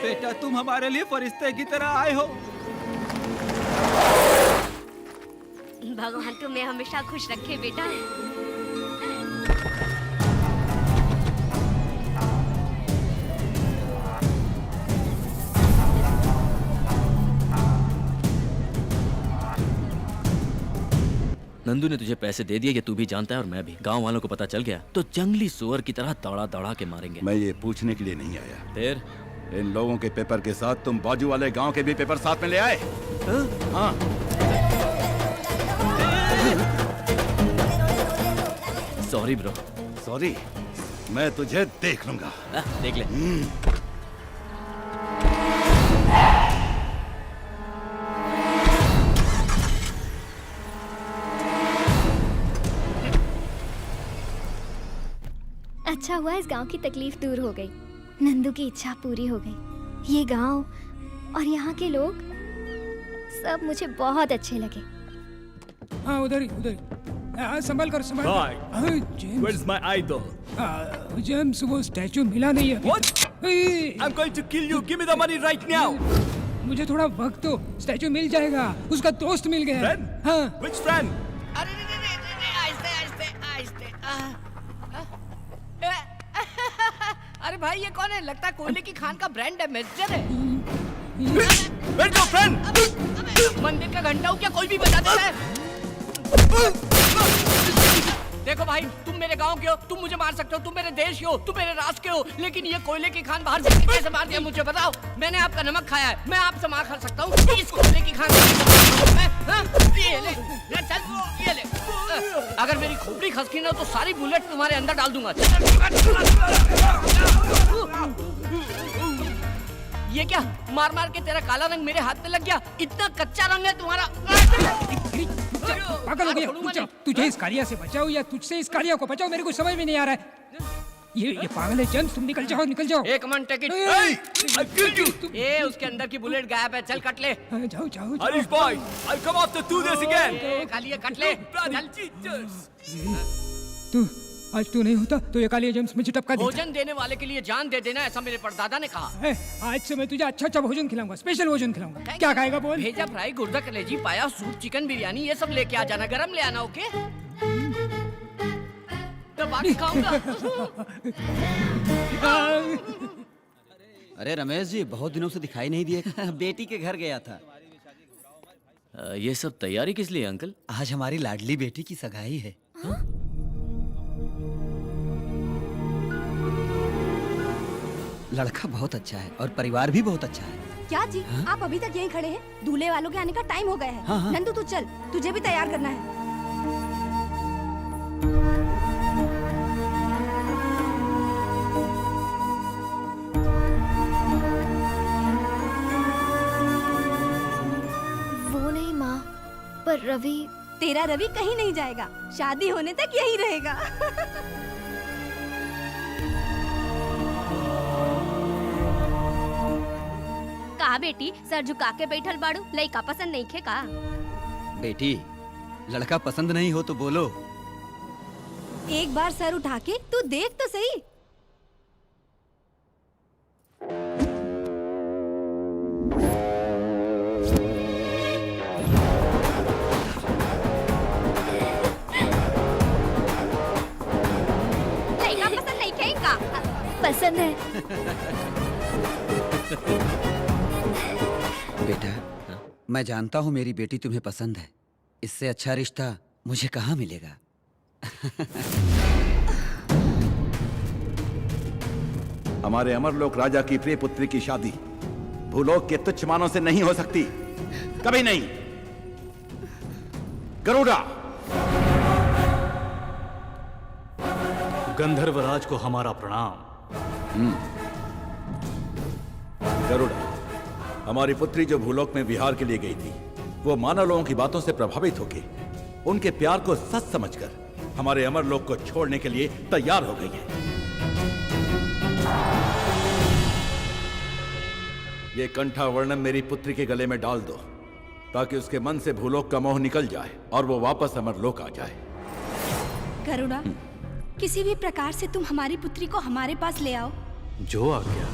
बेटा तुम हमारे लिए फरिश्ते की तरह आए हो। भगवान तुम्हें हमेशा खुश रखे बेटा। नंदू ने तुझे पैसे दे दिए, ये तू भी जानता है और मैं भी। गांव वालों को पता चल गया तो जंगली सुअर की तरह दौड़ा दौड़ा के मारेंगे। मैं ये पूछने के लिए नहीं आया। फिर इन लोगों के पेपर के साथ तुम बाजू वाले गांव के भी पेपर साथ में ले आए? हाँ। Sorry bro. सॉरी? मैं तुझे देख लूंगा। देख ले। अच्छा हुआ इस गांव की तकलीफ दूर हो गई। नंदू की इच्छा पूरी हो गई। ये गांव और यहाँ के लोग सब मुझे बहुत अच्छे लगे। हाँ उधर ही हाँ, संभाल कर संभाल Hi. हाँ, James. Where's my idol? James वो स्टैचू मिला नहीं है। What? I'm going to kill you. Give me the money right now. मुझे थोड़ा वक्त दो, स्टैचू मिल जाएगा। उसका दोस्त मिल गया है। Friend? हाँ। Which friend? अरे आहिस्ते अरे भाई ये कौन है? लगता है कोयले की खान का ब्रांड एम्बेसडर है। Where's your friend? मंदिर का घंटा हो क्या कोई भी बजा देता है? देखो भाई, तुम मेरे गांव के हो, तुम मुझे मार सकते हो, तुम मेरे देश के हो, तुम मेरे राष्ट्र के हो, लेकिन ये कोयले की खान बाहर से कैसे मार दिया मुझे बताओ? मैंने आपका नमक खाया है, मैं आपसे मार खा सकता हूँ। इस कोयले की खान ये ले, चल ये ले। अगर मेरी खोपड़ी खसकी ना तो सारी बुलेट तुम्हारे अंदर डाल दूंगा। ये क्या मार मार के तेरा काला रंग मेरे हाथ पे लग गया? इतना कच्चा रंग है तुम्हारा। पागल हो गया। तुझे इस कालिया से बचाओ या तुझसे इस कालिया को बचाओ, मेरे को समझ में नहीं आ रहा है। ये पागल है जेम्स, तुम निकल जाओ। एक मिनट, टेक इट। ए उसके अंदर की बुलेट गायब है, चल कट ले। जाओ। Harish boy, I'll come after 2 days again. Kaliya cut ले। तू आज तू नहीं होता तो ये कालिया जेम्स मुझे टपका देता। भोजन देने वाले के लिए जान दे देना, ऐसा मेरे परदादा ने कहा। आज से मैं तुझे अच्छा भोजन खिलाऊंगा, स्पेशल भोजन खिलाऊंगा। क्या खाएगा बोल? भेजा फ्राई, गुर्दा कलेजी, पाया, सूप, चिकन बिरयानी, ये सब लेके आ जाना। गरम ले आना, ओके? तो बाकी खाऊंगा। अरे रमेश जी, बहुत दिनों से दिखाई नहीं दिए। बेटी के घर गया था। ये सब तैयारी किस लिए अंकल? आज हमारी लाडली बेटी की सगाई है। लड़का बहुत अच्छा है और परिवार भी बहुत अच्छा है। क्या जी? आप अभी तक यहीं खड़े हैं? दूल्हे वालों के आने का टाइम हो गया है। हाँ। नंदू तू चल, तुझे भी तैयार करना है। वो नहीं माँ, पर रवि। तेरा रवि कहीं नहीं जाएगा, शादी होने तक यहीं रहेगा। कहा बेटी, सर झुका के बैठल बाड़ू, लइका पसंद नहीं खे का? बेटी, लड़का पसंद नहीं हो तो बोलो। एक बार सर उठा के तू देख तो सही। लइका पसंद नहीं खे का? पसंद है। बेटा, मैं जानता हूँ मेरी बेटी तुम्हें पसंद है। इससे अच्छा रिश्ता मुझे कहाँ मिलेगा? हमारे अमरलोक राजा की प्रिय पुत्री की शादी भूलोक के तुच्छ मानों से नहीं हो सकती, कभी नहीं। गरुड़ा, गंधर्वराज को हमारा प्रणाम। गरुड़ा, हमारी पुत्री जो भूलोक में विहार के लिए गई थी, वो मानव लोगों की बातों से प्रभावित होकर उनके प्यार को सच समझकर हमारे अमरलोक को छोड़ने के लिए तैयार हो गई है। ये कंठा वर्णम मेरी पुत्री के गले में डाल दो, ताकि उसके मन से भूलोक का मोह निकल जाए और वो वापस अमरलोक आ जाए। गरुड़ा, किसी भी प्रकार से तुम हमारी पुत्री को हमारे पास ले आओ। जो आ गया।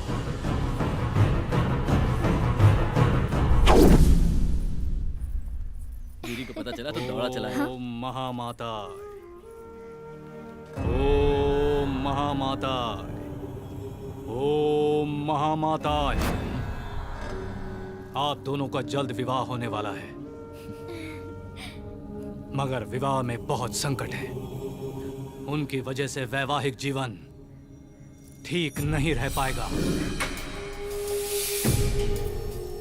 दीदी को पता चला तो दौड़ा चला है। ओम महामाता, ओम महामाता, ओम महामाता। आप दोनों का जल्द विवाह होने वाला है, मगर विवाह में बहुत संकट है। उनकी वजह से वैवाहिक जीवन ठीक नहीं रह पाएगा।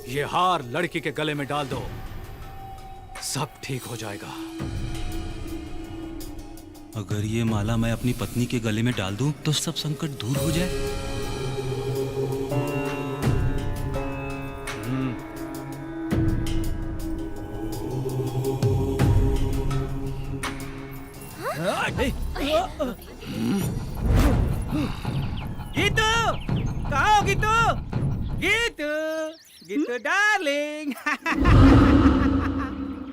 ये हार लड़की के गले में डाल दो, सब ठीक हो जाएगा। अगर ये माला मैं अपनी पत्नी के गले में डाल दूं तो सब संकट दूर हो जाए। गीतू गीतू गीतू डार्लिंग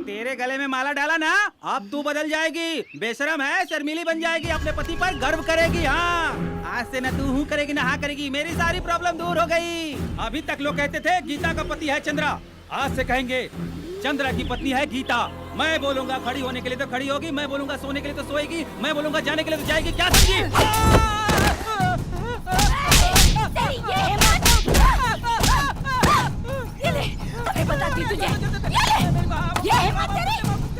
तेरे गले में माला डाला ना, अब तू बदल जाएगी। बेशरम है, शर्मीली बन जाएगी, अपने पति पर गर्व करेगी। हाँ, आज से न तू हूँ करेगी न हाँ करेगी। मेरी सारी प्रॉब्लम दूर हो गई। अभी तक लोग कहते थे गीता का पति है चंद्रा, आज से कहेंगे चंद्रा की पत्नी है गीता। मैं बोलूंगा खड़ी होने के लिए तो खड़ी होगी, मैं बोलूंगा सोने के लिए तो सोएगी, मैं बोलूंगा जाने के लिए तो जाएगी। क्या समझी? अरे बताती तुझे, ये हिम्मत तेरी,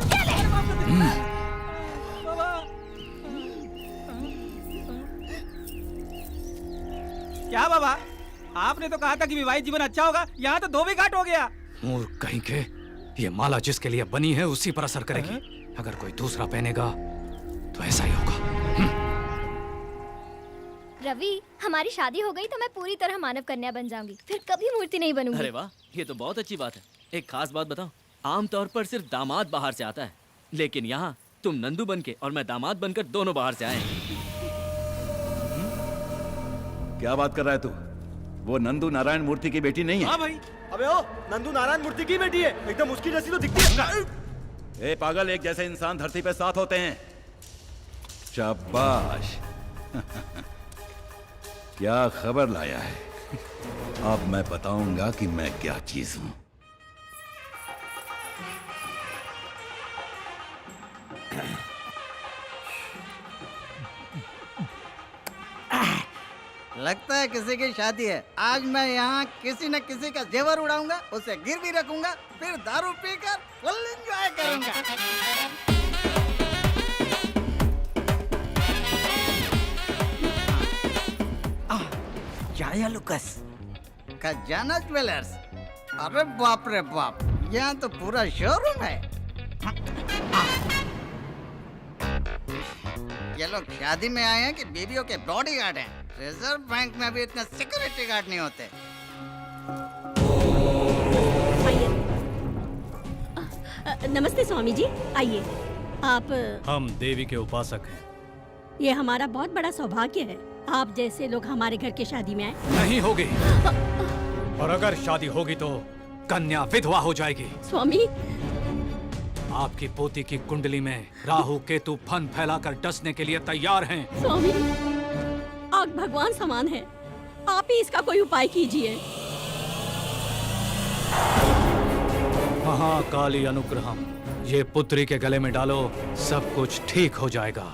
ये ले। क्या बाबा, आपने तो कहा था कि विवाहित जीवन अच्छा होगा, यहाँ तो धोबी घाट हो गया। मूर्ख कहीं के, ये माला जिसके लिए बनी है उसी पर असर करेगी। अगर कोई दूसरा पहनेगा तो ऐसा ही होगा। रवि, हमारी शादी हो गई तो मैं पूरी तरह मानव कन्या बन जाऊंगी, फिर कभी मूर्ति नहीं बनूंगी। अरे वाह, ये तो बहुत अच्छी बात है। एक खास बात बताओ, आमतौर पर सिर्फ दामाद बाहर से आता है, लेकिन यहाँ तुम नंदू बन के और मैं दामाद बनकर दोनों बाहर से आए हैं। क्या बात कर रहा है तू? वो नंदू नारायण मूर्ति की बेटी नहीं है? हाँ भाई। अबे ओ, नंदू नारायण मूर्ति की बेटी है, एकदम उसकी जैसी तो दिखती है। ए पागल, एक जैसे इंसान धरती पे 7 होते हैं। शाबाश। क्या खबर लाया है? अब मैं बताऊंगा कि मैं क्या चीज हूं। लगता है किसी की शादी है। आज मैं यहाँ किसी न किसी का जेवर उड़ाऊंगा, उसे गिरवी रखूंगा, फिर दारू पीकर फुल एंजॉय करूंगा। जाया लुकस, खजाना ज्वेलर्स। अरे बाप रे बाप, यहाँ तो पूरा शोरूम है। ये लोग शादी में आए हैं कि बीवियों के बॉडीगार्ड हैं? रिजर्व बैंक में भी इतने सिक्योरिटी गार्ड नहीं होते। नमस्ते स्वामी जी, आइए। आप? हम देवी के उपासक हैं। ये हमारा बहुत बड़ा सौभाग्य है, आप जैसे लोग हमारे घर की शादी में आए। नहीं होगी, और अगर शादी होगी तो कन्या विधवा हो जाएगी। स्वामी, आपकी पोती की कुंडली में राहु केतु फन फैलाकर डसने के लिए तैयार हैं। स्वामी, आग भगवान समान है, आप ही इसका कोई उपाय कीजिए। महाकाली अनुग्रहम, ये पुत्री के गले में डालो, सब कुछ ठीक हो जाएगा।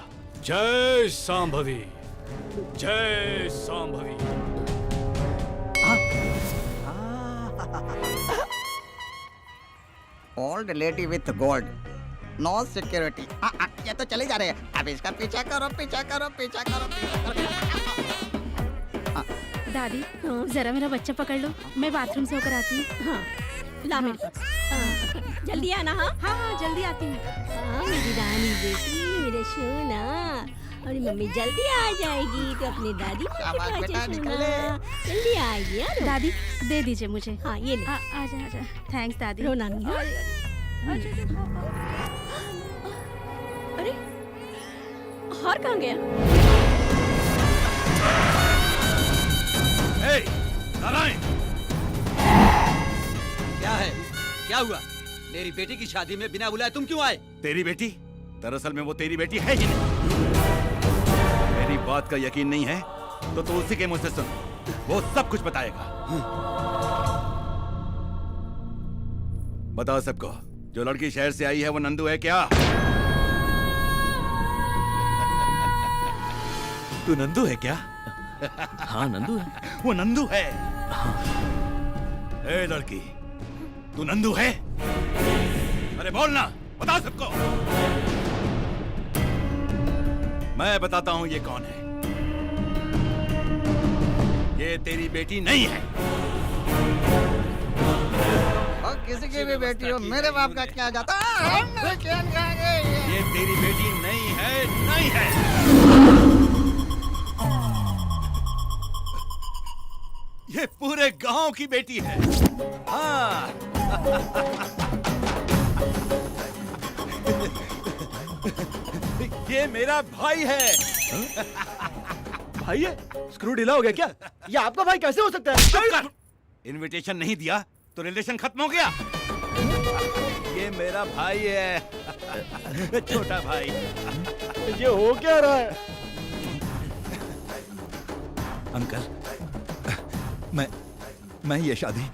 जय सांभवी, जय Shambhavi. Old lady with gold, no security. ये तो चले जा रहे हैं। अब इसका पीछा करो, पीछा करो, पीछा करो, पीछा करो। दादी, जरा मेरा बच्चा पकड़ लो, मैं बाथरूम से होकर आती हूँ। हाँ, ला मेरे पास। जल्दी आना। हाँ हाँ हाँ, जल्दी आती हूँ। मेरी रानी बेटी, मेरे सोना, और मम्मी जल्दी आ जाएगी तो अपनी दादी जल्दी आएगी। दादी, दे दीजिए मुझे। हाँ, ये ले। आजा आजा। थैंक्स दादी। रो नानी। अरे, हार कहाँ गया? नारायण, क्या है? क्या हुआ? मेरी बेटी की शादी में बिना बुलाए तुम क्यों आए? तेरी बेटी? दरअसल में वो तेरी बेटी है ही नहीं। मेरी बात का यकीन नहीं है तो तू उसी के मुंह से सुन, वो सब कुछ बताएगा। बता सबको, जो लड़की शहर से आई है वो नंदू है क्या? तू नंदू है क्या? हाँ, नंदू है। वो नंदू है। हाँ। ए लड़की, तू नंदू है? अरे बोलना, बता सबको। मैं बताता हूँ ये कौन है। ये तेरी बेटी नहीं है। और किसी की भी बेटी हो, मेरे बाप का क्या जाता है? ये तेरी बेटी नहीं है, नहीं है। ये पूरे गांव की बेटी है। हाँ। ये मेरा भाई है। भाई है? स्क्रू ढीला हो गया क्या? ये आपका भाई कैसे हो सकता है? चुप कर। इनविटेशन नहीं दिया तो रिलेशन खत्म हो गया। ये मेरा भाई है, छोटा भाई। ये हो क्या रहा है? अंकल, मैं ये शादी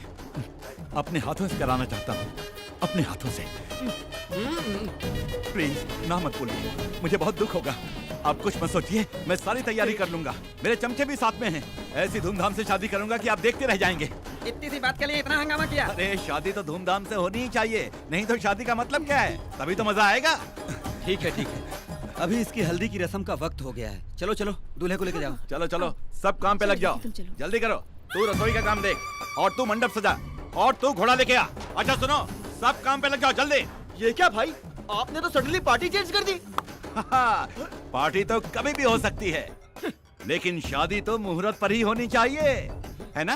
अपने हाथों से कराना चाहता हूँ, अपने हाथों से। प्लीज ना मत बोलिए, मुझे बहुत दुख होगा। आप कुछ मत सोचिए, मैं सारी तैयारी कर लूंगा। मेरे चमचे भी साथ में हैं। ऐसी धूमधाम से शादी करूंगा कि आप देखते रह जाएंगे। इतनी सी बात के लिए इतना हंगामा किया? अरे शादी तो धूमधाम से होनी ही चाहिए, नहीं तो शादी का मतलब क्या है? तभी तो मजा आएगा। ठीक है। अभी इसकी हल्दी की रस्म का वक्त हो गया है। चलो चलो दूल्हे को लेके जाओ। चलो चलो सब काम पे लग जाओ, जल्दी करो। तू रसोई का काम देख, और तू मंडप सजा, और तू घोड़ा लेके आ। अच्छा सुनो, सब काम पे लग जाओ जल्दी। ये क्या भाई, आपने तो सडनली पार्टी चेंज कर दी। पार्टी तो कभी भी हो सकती है, लेकिन शादी तो मुहूर्त पर ही होनी चाहिए, है ना?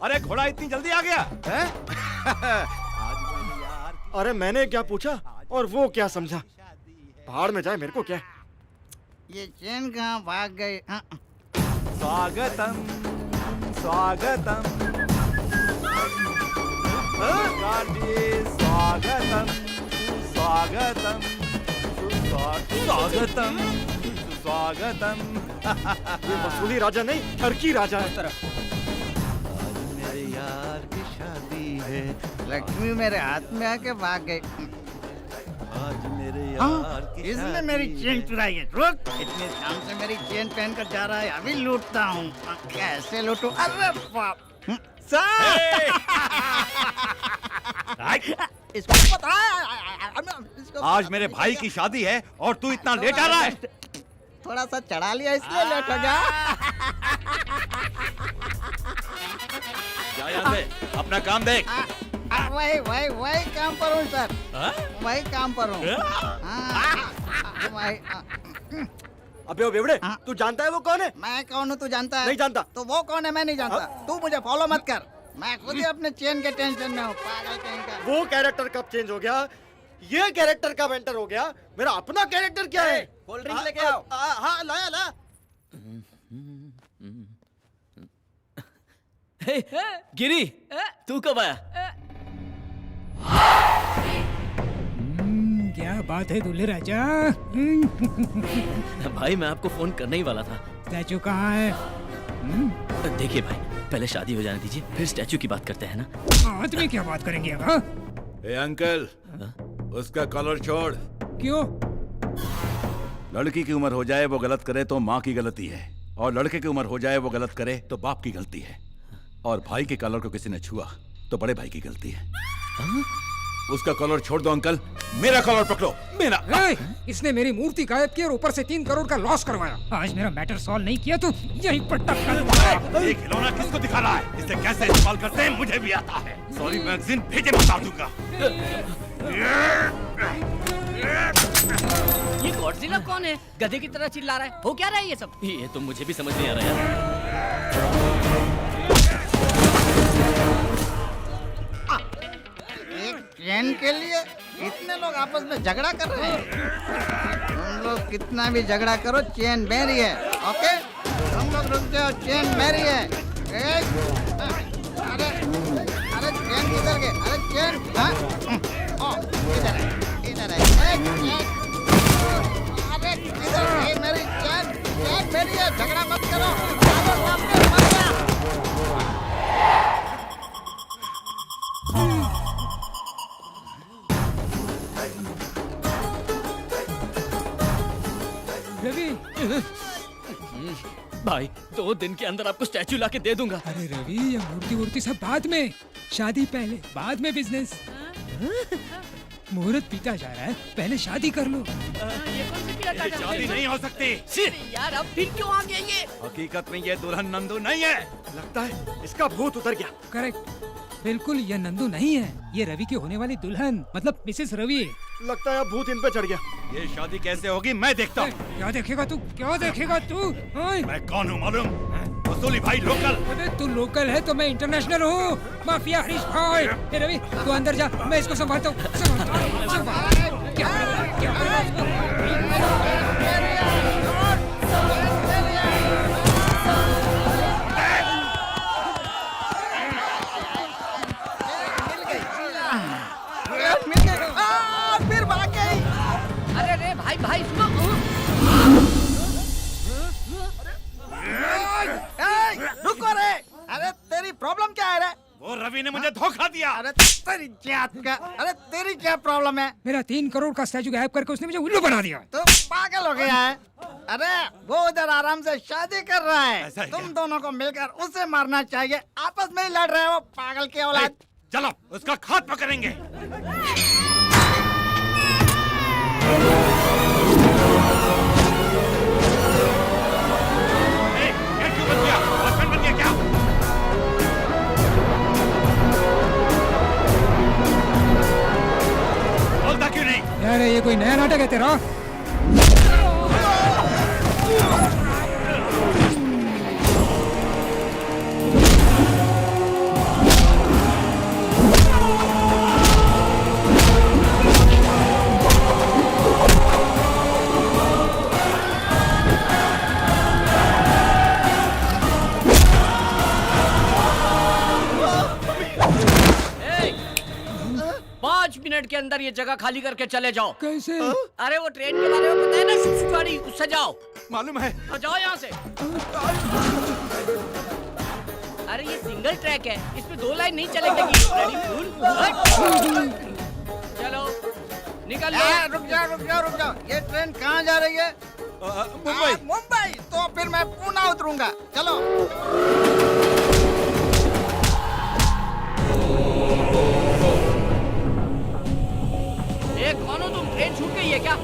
अरे घोड़ा इतनी जल्दी आ गया है? अरे मैंने क्या पूछा और वो क्या समझा? पहाड़ में जाए, मेरे को क्या? ये चैन कहाँ भाग गए? स्वागतम स्वागतम स्वागतम स्वागतम स्वागतम स्वागतम। ये वसूली राजा नहीं, ठरकी राजा है। आज मेरे यार की शादी है, लक्ष्मी मेरे हाथ में आके भाग गई। आज मेरे यार की इसने मेरी चेन चुराई है। रुक, इतने शाम से मेरी चेन पहन कर जा रहा है, अभी लूटता हूँ। कैसे लूटूं? अरे बाप! इसको पता है आज मेरे भाई की शादी है और तू इतना लेट आ रहा है। थोड़ा सा चढ़ा लिया इसलिए लेट हो गया। जा यहाँ से, अपना काम देख। वही काम पर हूँ सर, वही काम पर हूँ। अबे ओ बेवड़े, तू जानता है वो कौन है? मैं कौन हूँ तू जानता है? नहीं जानता। तो वो कौन है मैं नहीं जानता। तू मुझे फॉलो मत कर, मैं खुद ही अपने चेन के टेंशन में हूँ। पागल कहीं का। वो कैरेक्टर कब चेंज हो गया? ये कैरेक्टर कब एंटर हो गया? मेरा अपना कैरेक्टर क्या है? कोल्ड ड्रिंक लेके आओ। हाँ लाया ला। गिरी, तू कब आया? क्या बात है दूल्हे राजा? भाई मैं आपको फोन करने ही वाला था। स्टैचू कहाँ है? देखिए भाई, पहले शादी हो जाने दीजिए, फिर स्टैचू की बात करते हैं ना। आदमी क्या बात करेंगे अब? हाँ? ए अंकल, उसका कॉलर छोड़। क्यों? लड़की की उम्र हो जाए वो गलत करे तो माँ की गलती है, और लड़के की उम्र हो जाए वो गलत करे तो बाप की गलती है, और भाई के कॉलर को किसी ने छुआ तो बड़े भाई की गलती है। उसका कॉलर छोड़ दो अंकल, मेरा कॉलर पकड़ो। मेरा इसने मेरी मूर्ति गायब की और ऊपर से 3 करोड़ का लॉस करवाया। आज मेरा मैटर सॉल्व नहीं किया तो यहीं पर टक्कर। ये खिलौना किसको दिखा रहा है? इसे कैसे इस्तेमाल करते हैं मुझे भी आता है। सॉरी मैगजीन भेजे, बता दूंगा। ये गॉडजिला कौन है? गधे की तरह चिल्ला रहा है। हो क्या रहा है ये सब? ये तो मुझे भी समझ नहीं आ रहा यार। एक चैन के लिए इतने लोग आपस में झगड़ा कर रहे हैं। तुम लोग कितना भी झगड़ा करो, चैन मेरी है। ओके, तुम लोग रुक जाओ, चैन मेरी है। अरे अरे चैन किधर गए? अरे चैन इधर है, इधर है। अरे इधर है मेरी चैन, चैन मेरी है। झगड़ा मत करो, सामने मत जा। रवि, भाई 2 दिन के अंदर आपको स्टैचू लाके दे दूंगा। अरे रवि, ये मूर्ति सब बाद में, शादी पहले, बाद में बिजनेस। मुहूर्त पीता जा रहा है, पहले शादी कर लो। ये कौन सी पीड़ा काटा? शादी नहीं हो सकती। यार अब फिर क्यों आ गया ये? हकीकत में ये दुल्हन नंदू नहीं है। लगता है इसका भूत उतर गया। करेक्ट, बिल्कुल ये नंदू नहीं है, ये रवि की होने वाली दुल्हन, मतलब मिसेस रवि। लगता है अब भूत इन पे चढ़ गया। ये शादी कैसे होगी मैं देखता हूँ। क्या देखेगा तू? क्या देखेगा तू? मैं कौन हूँ मालूम? वसूली भाई लोकल। अबे तू लोकल है तो मैं इंटरनेशनल हूँ। माफिया हरीश भाई। ए रवि, तू अंदर जा, मैं इसको संभालता हूँ। क्या है रे? वो रवि ने मुझे धोखा दिया। अरे तेरी जात का, अरे तेरी क्या प्रॉब्लम है? मेरा 3 करोड़ का स्टैचू गायब करके उसने मुझे उल्लू बना दिया। तो पागल हो गया है? अरे वो उधर आराम से शादी कर रहा है, तुम दोनों को मिलकर उसे मारना चाहिए। आपस में ही लड़ रहे हो पागल की औलाद। चलो उसका खात्मा करेंगे। क्यों नहीं? अरे ये कोई नया नाटक है तेरा? मिनट के अंदर ये जगह खाली करके चले जाओ। कैसे? अरे वो ट्रेन के बारे में पता है ना, गाड़ी उससे जाओ। मालूम है। तो जाओ यहाँ से। अरे ये सिंगल ट्रैक है, इसमें 2 लाइन नहीं चलेगी। चलो निकल लो। रुक जाओ। ये ट्रेन कहाँ जा रही है? मुंबई। मुंबई? तो फिर मैं पुणे उतरूंगा। चलो। कौन हो तुम? ट्रेन छूट गई है क्या?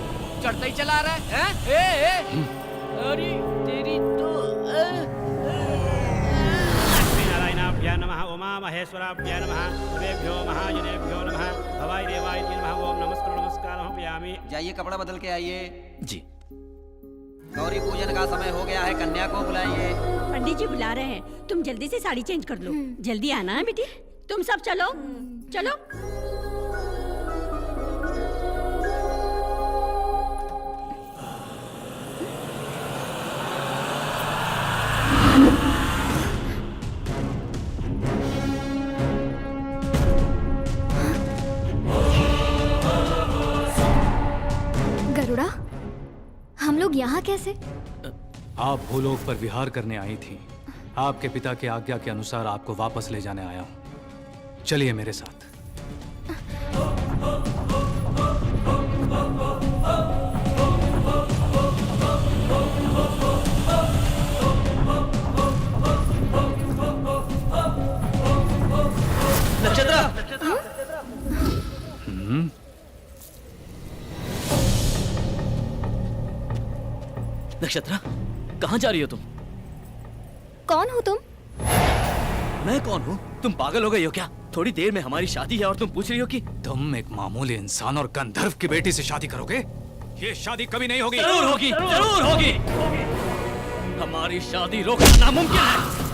चढ़ता ही चला रहा है? हैं? अरे तेरी तो नारायणाभ्यां नमः, उमा महेश्वराभ्यां नमः, देवेभ्यो महाजनेभ्यो नमः, भवाय देवाय नमः। ओम नमस्कारं पयामि। जाइए कपड़ा बदल के आइए। जी। गौरी पूजन का समय हो गया है, कन्या को बुलाइए। पंडित जी बुला रहे हैं, तुम जल्दी से साड़ी चेंज कर लो। जल्दी आना है बेटी। तुम सब चलो चलो। गरुड़ा, हम लोग यहाँ कैसे? आप भूलोक पर विहार करने आई थी। आपके पिता की आज्ञा के अनुसार आपको वापस ले जाने आया हूँ। चलिए मेरे साथ। नक्षत्रा, कहाँ जा रही हो तुम? कौन हो तुम? मैं कौन हूँ? तुम पागल हो गई हो क्या? थोड़ी देर में हमारी शादी है और तुम पूछ रही हो कि तुम एक मामूली इंसान और गंधर्व की बेटी से शादी करोगे? ये शादी कभी नहीं होगी। जरूर होगी, जरूर होगी। हमारी शादी रोकना नामुमकिन है।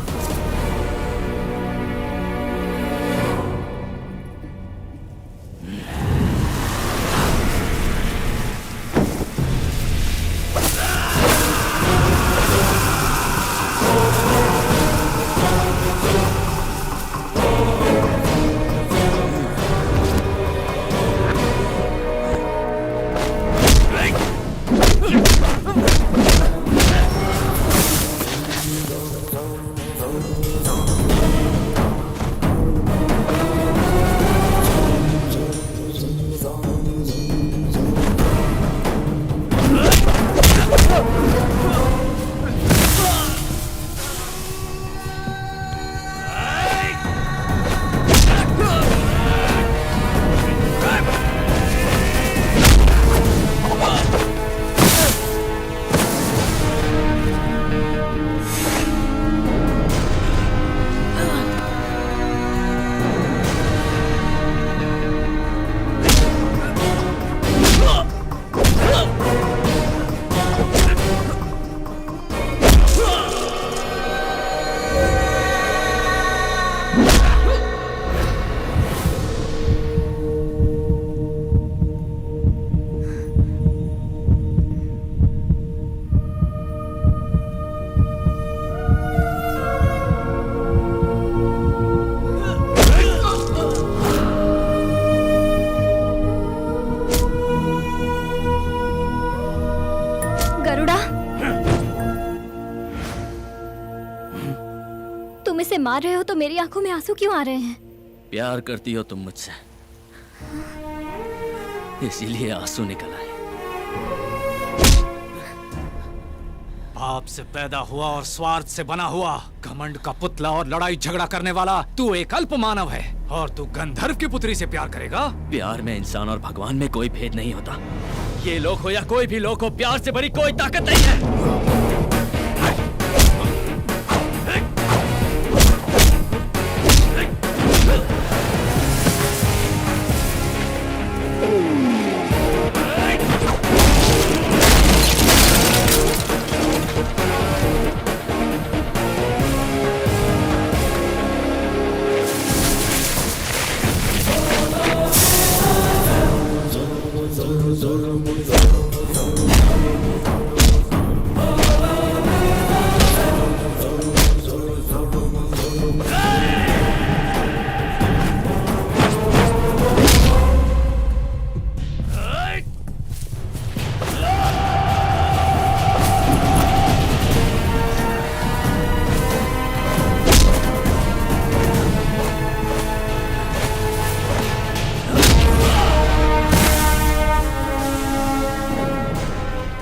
मार रहे हो तो मेरी आंखों में आंसू क्यों आ रहे हैं? प्यार करती हो तुम मुझसे, इसीलिए आंसू निकल आए। बाप से पैदा हुआ और स्वार्थ से बना हुआ, घमंड का पुतला और लड़ाई झगड़ा करने वाला तू एक अल्प मानव है, और तू गंधर्व की पुत्री से प्यार करेगा? प्यार में इंसान और भगवान में कोई भेद नहीं होता। ये लोग हो या कोई भी लोग हो, प्यार से बड़ी कोई ताकत नहीं है।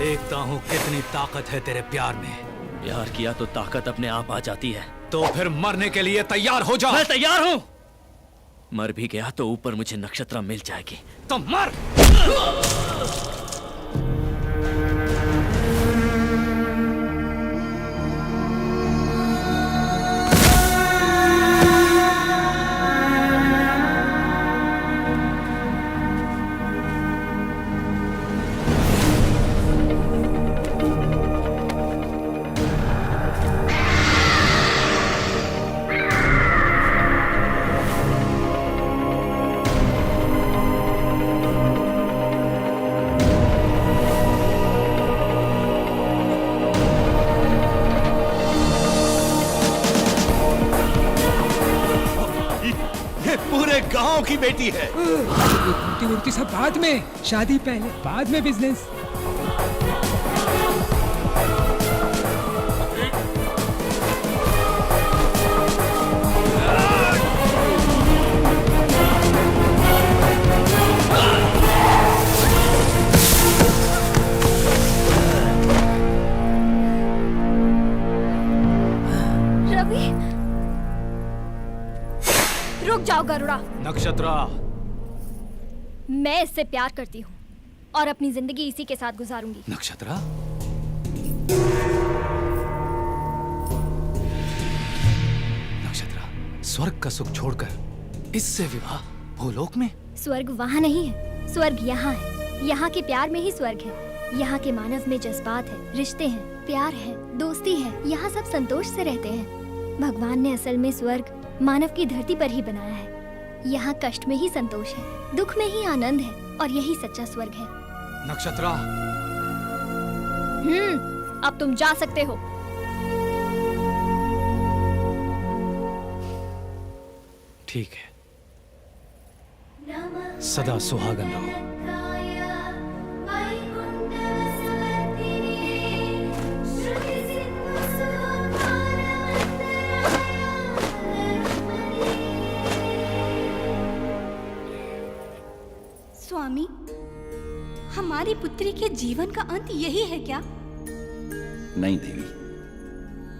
देखता हूँ कितनी ताकत है तेरे प्यार में। प्यार किया तो ताकत अपने आप आ जाती है। तो फिर मरने के लिए तैयार हो जा। मैं तैयार हूँ। मर भी गया तो ऊपर मुझे नक्षत्रा मिल जाएगी। तो मर। पूरे गांव की बेटी है। मूर्ति वूर्ति सब बाद में, शादी पहले, बाद में बिजनेस। रुक जाओ गरुड़ा। नक्षत्रा, मैं इससे प्यार करती हूँ और अपनी जिंदगी इसी के साथ गुजारूंगी। नक्षत्रा, नक्षत्रा, स्वर्ग का सुख छोड़कर इससे विवाह भूलोक में? स्वर्ग वहाँ नहीं है, स्वर्ग यहाँ है। यहाँ के प्यार में ही स्वर्ग है। यहाँ के मानव में जज्बात है, रिश्ते हैं, प्यार है, दोस्ती है। यहाँ सब संतोष से रहते हैं। भगवान ने असल में स्वर्ग मानव की धरती पर ही बनाया है। यहाँ कष्ट में ही संतोष है, दुख में ही आनंद है, और यही सच्चा स्वर्ग है। नक्षत्रा, अब तुम जा सकते हो। ठीक है, सदा सुहागन रहो। स्वामी, हमारी पुत्री के जीवन का अंत यही है क्या? नहीं देवी,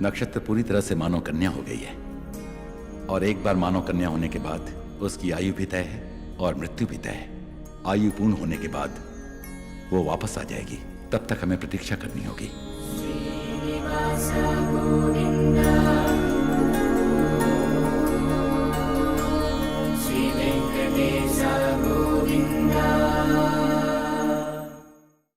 नक्षत्र पूरी तरह से मानव कन्या हो गई है, और एक बार मानव कन्या होने के बाद उसकी आयु भी तय है और मृत्यु भी तय है। आयु पूर्ण होने के बाद वो वापस आ जाएगी, तब तक हमें प्रतीक्षा करनी होगी।